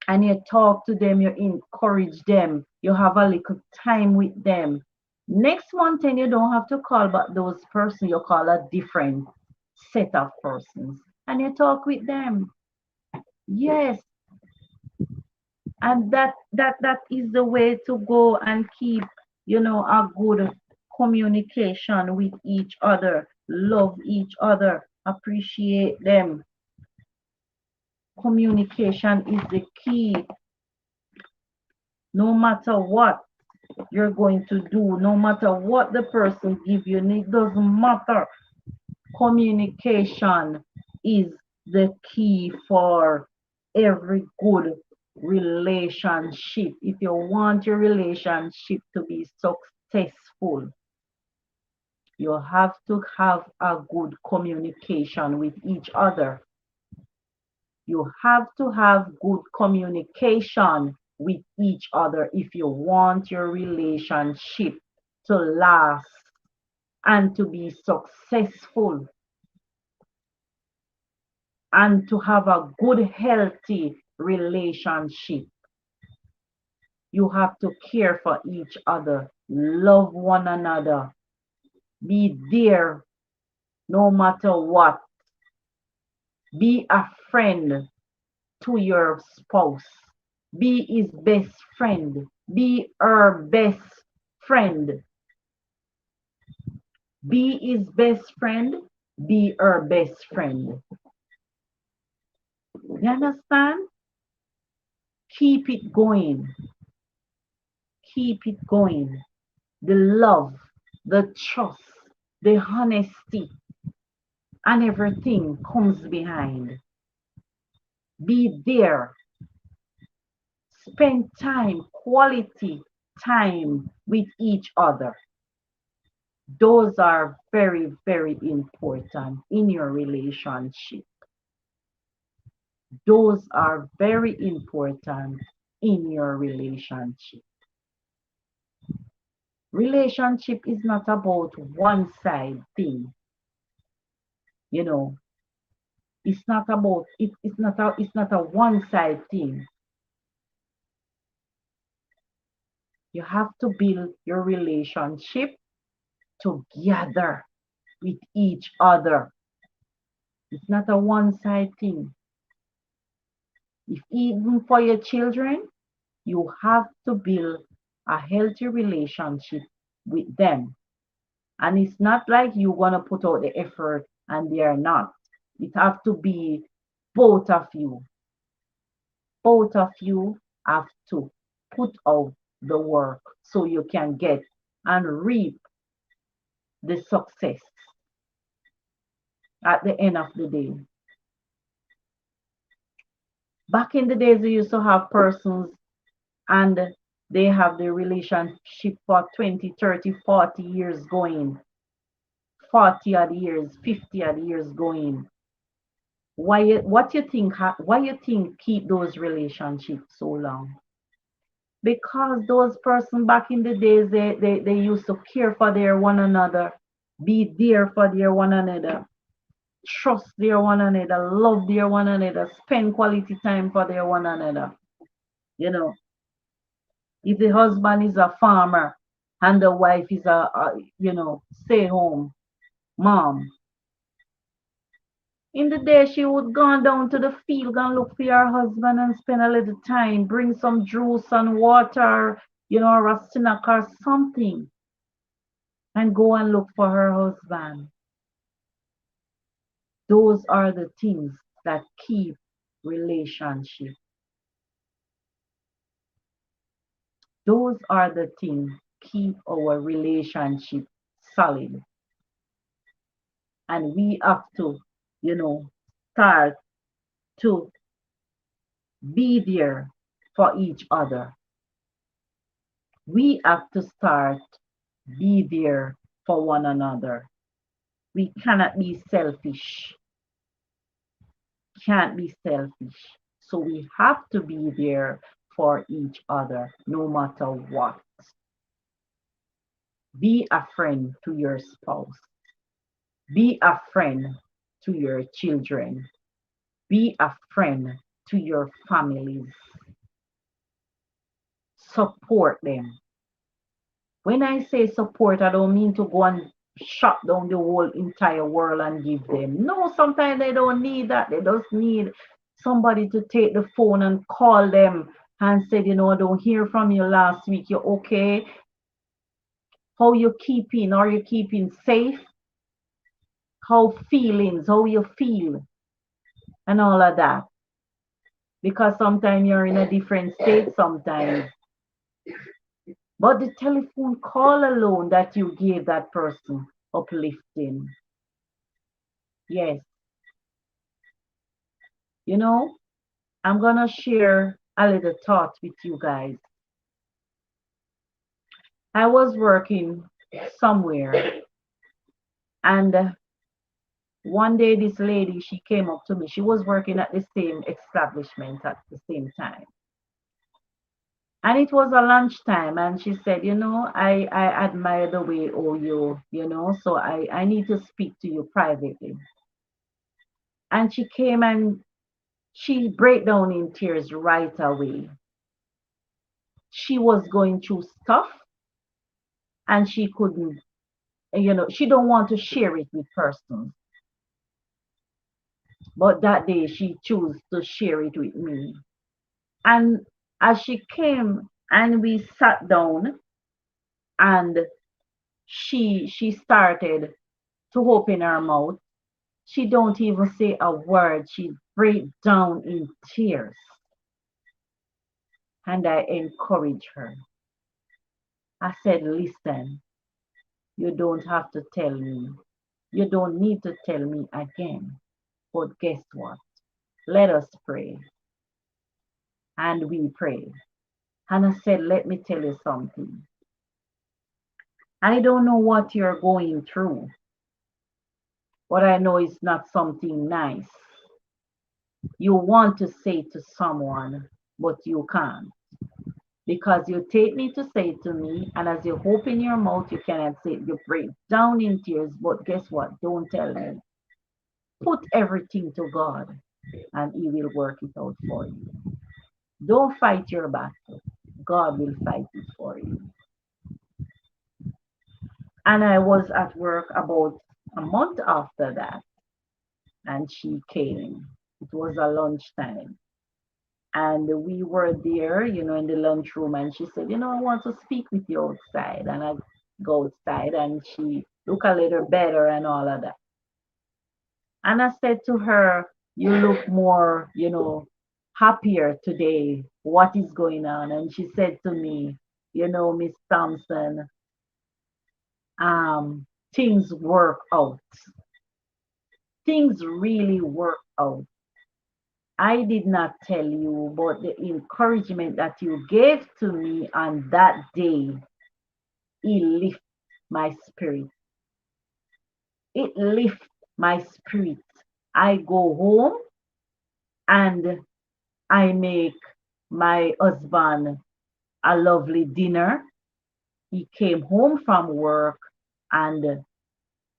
and you talk to them, you encourage them, you have a little time with them. Next month, and you don't have to call but those persons, you call a different set of persons, and you talk with them. Yes, and that is the way to go and keep, a good communication with each other, love each other, appreciate them. Communication is the key. No matter what you're going to do, no matter what the person give you, it doesn't matter. Communication is the key for every good relationship. If you want your relationship to be successful, you have to have a good communication with each other. You have to have good communication with each other if you want your relationship to last and to be successful and to have a good, healthy relationship. You have to care for each other, love one another, be there no matter what. Be a friend to your spouse. Be his best friend. Be her best friend. Be his best friend. Be her best friend. You understand? Keep it going. Keep it going. The love, the trust, the honesty, and everything comes behind. Be there. Spend time, quality time with each other. Those are very, very important in your relationship. Those are very important in your relationship. Relationship is not about one side thing. You know, it's not about it's not a one side thing. You have to build your relationship together with each other. It's not a one side thing. If even for your children, you have to build a healthy relationship with them. And it's not like you're gonna put out the effort and they are not. It have to be both of you. Both of you have to put out the work so you can get and reap the success at the end of the day. Back in the days, we used to have persons and they have the relationship for 20, 30, 40 years going, 40 odd years, 50 odd years going. What you think, why you think keep those relationships so long? Because those persons back in the days, they used to care for their one another, be there for their one another, trust their one another, love their one another, spend quality time for their one another. You know, if the husband is a farmer and the wife is stay home mom, in the day she would go down to the field and look for her husband and spend a little time, bring some juice and water, or a snack or something, and go and look for her husband. Those are the things that keep relationship. Those are the things keep our relationship solid. And we have to, start to be there for each other. We have to start be there for one another. We cannot be selfish. Can't be selfish. So we have to be there for each other no matter what. Be a friend to your spouse. Be a friend to your children. Be a friend to your families. Support them. When I say support, I don't mean to go and shut down the whole entire world and give them. No, sometimes they don't need that. They just need somebody to take the phone and call them and say, I don't hear from you last week. You're okay? How you keeping? Are you keeping safe? How feelings? How you feel? And all of that. because sometimes you're in a different state sometimes. But the telephone call alone that you gave that person, uplifting. Yes, you know, I'm gonna share a little thought with you guys. I was working somewhere, and one day this lady, she came up to me. She was working at the same establishment at the same time. And it was a lunchtime, and she said, I admire the way so I need to speak to you privately. And she came and she break down in tears right away. She was going through stuff and she couldn't, she don't want to share it with persons. But that day she chose to share it with me. And as she came and we sat down and she started to open her mouth, she don't even say a word. She break down in tears. And I encourage her. I said, listen, you don't have to tell me. You don't need to tell me again. But guess what? Let us pray. And we prayed. And I said, let me tell you something. I don't know what you're going through, but I know it's not something nice. You want to say to someone, but you can't. Because you take me to say it to me, and as you open your mouth, you cannot say it. You break down in tears, but guess what? Don't tell me. Put everything to God, and He will work it out for you. Don't fight your battle. God will fight it for you. And I was at work about a month after that, and she came. It was a lunchtime. And we were there, in the lunchroom, and she said, I want to speak with you outside. And I go outside, and she look a little better and all of that. And I said to her, you look more, happier today. What is going on? And she said to me, Miss Thompson, things work out. Things really work out. I did not tell you, but the encouragement that you gave to me on that day, it lift my spirit. It lift my spirit. I go home and I make my husband a lovely dinner. He came home from work, and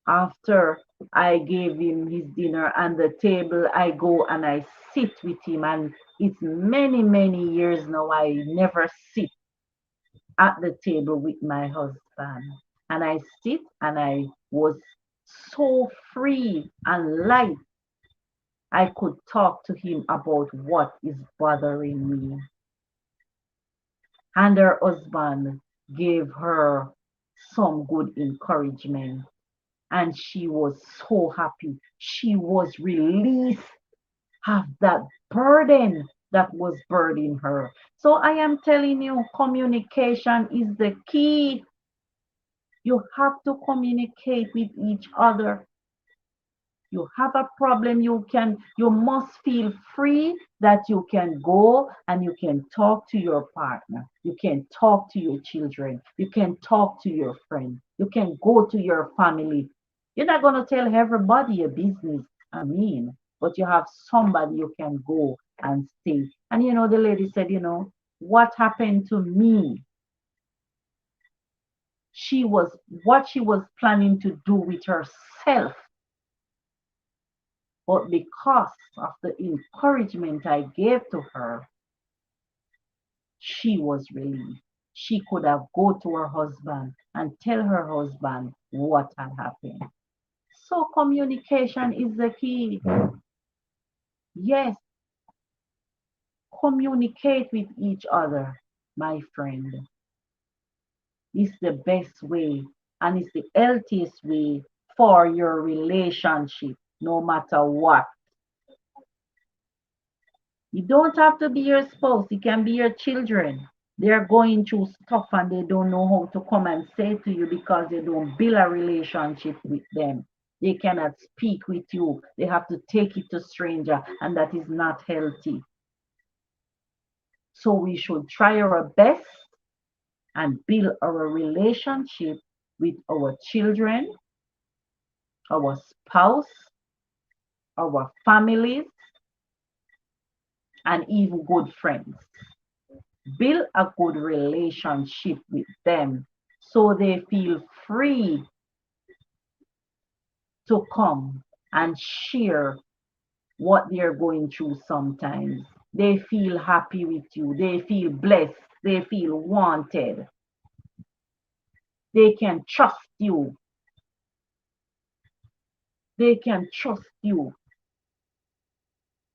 after I gave him his dinner on the table, I go and I sit with him. And it's many, many years now I never sit at the table with my husband. And I sit and I was so free and light. I could talk to him about what is bothering me. And her husband gave her some good encouragement. And she was so happy. She was released of that burden that was burdening her. So I am telling you, communication is the key. You have to communicate with each other. You have a problem, you must feel free that you can go and you can talk to your partner. You can talk to your children. You can talk to your friend. You can go to your family. You're not going to tell everybody your business, but you have somebody you can go and say. And the lady said, what happened to me? She was what she was planning to do with herself. But because of the encouragement I gave to her, she was relieved. She could have go to her husband and tell her husband what had happened. So communication is the key. Yes, communicate with each other, my friend. It's the best way and it's the healthiest way for your relationship, no matter what. You don't have to be your spouse. It can be your children. They're going through stuff and they don't know how to come and say to you because they don't build a relationship with them. They cannot speak with you. They have to take it to stranger, and that is not healthy. So we should try our best and build our relationship with our children, our spouse, our families, and even good friends. Build a good relationship with them so they feel free to come and share what they're going through sometimes. They feel happy with you, they feel blessed, they feel wanted, they can trust you, they can trust you.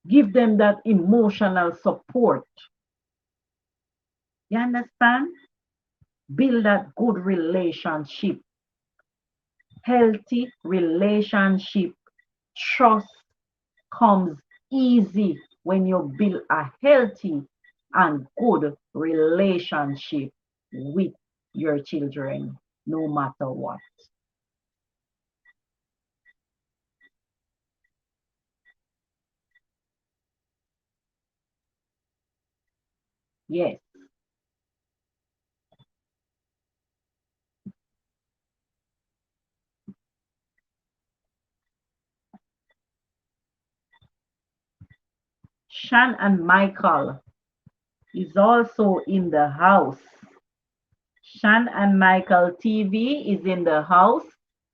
Give them that emotional support. You understand? Build that good relationship, healthy relationship. Trust comes easy when you build a healthy and good relationship with your children, no matter what. Yes. Shan and Michael is also in the house. Shan and Michael TV is in the house.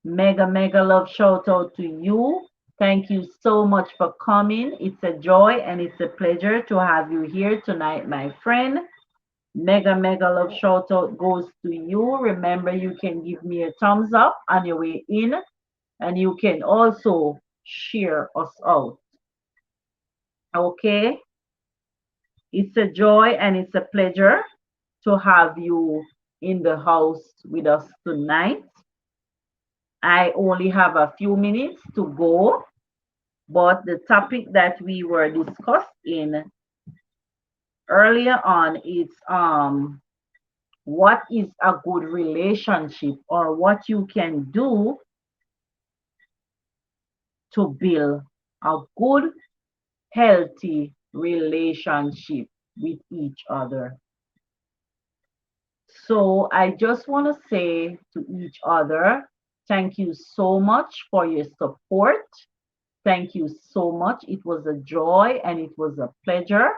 Mega, mega love shout out to you. Thank you so much for coming. It's a joy and it's a pleasure to have you here tonight, my friend. Mega, mega love shout out goes to you. Remember, you can give me a thumbs up on your way in, and you can also share us out. Okay? It's a joy and it's a pleasure to have you in the house with us tonight. I only have a few minutes to go, but the topic that we were discussing earlier on is what is a good relationship, or what you can do to build a good, healthy relationship with each other. So I just want to say to each other, thank you so much for your support. Thank you so much. It was a joy and it was a pleasure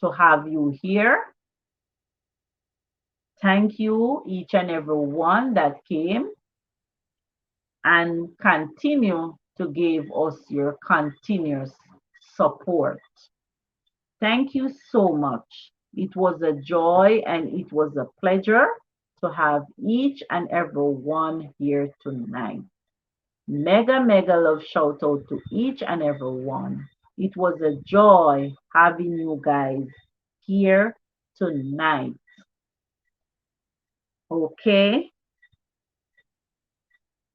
to have you here. Thank you, each and every one that came and continue to give us your continuous support. Thank you so much. It was a joy and it was a pleasure to have each and every one here tonight. Mega, mega love shout out to each and every one. It was a joy having you guys here tonight. Okay?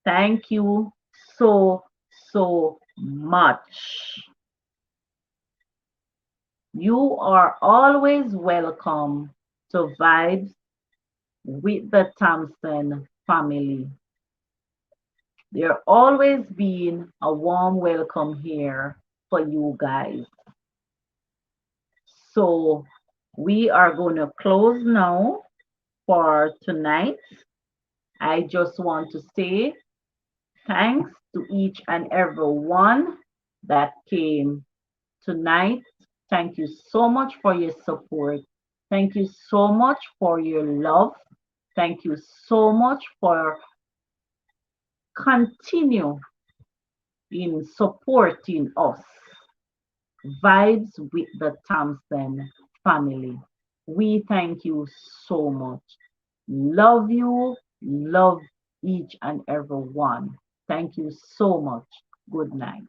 Thank you so, so much. You are always welcome to Vibes with the Thompson family. There always been a warm welcome here for you guys. So we are going to close now for tonight. I just want to say thanks to each and every one that came tonight. Thank you so much for your support. Thank you so much for your love. Thank you so much for continue in supporting us. Vibes with the Thompson family. We thank you so much. Love you. Love each and every one. Thank you so much. Good night.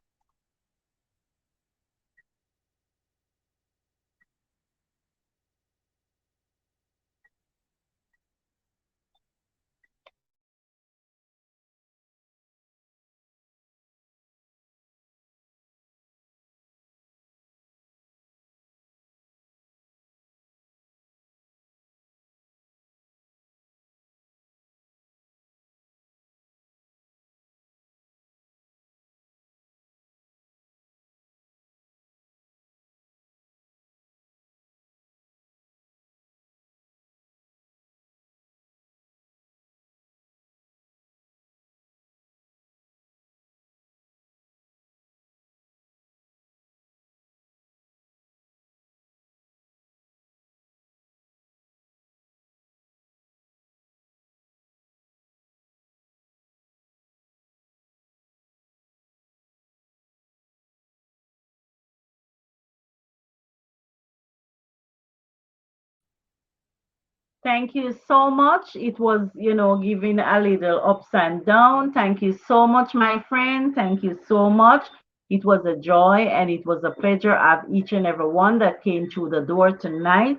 Thank you so much. It was, giving a little ups and down. Thank you so much, my friend. Thank you so much. It was a joy and it was a pleasure of each and every one that came through the door tonight.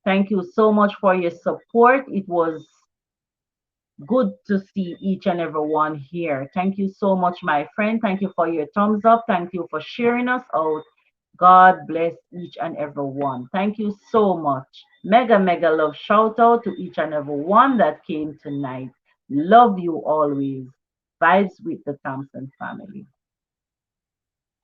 Thank you so much for your support. It was good to see each and every one here. Thank you so much, my friend. Thank you for your thumbs up. Thank you for sharing us out. God bless each and every one. Thank you so much. Mega, mega love shout out to each and every one that came tonight. Love you always. Vibes with the Thompson family.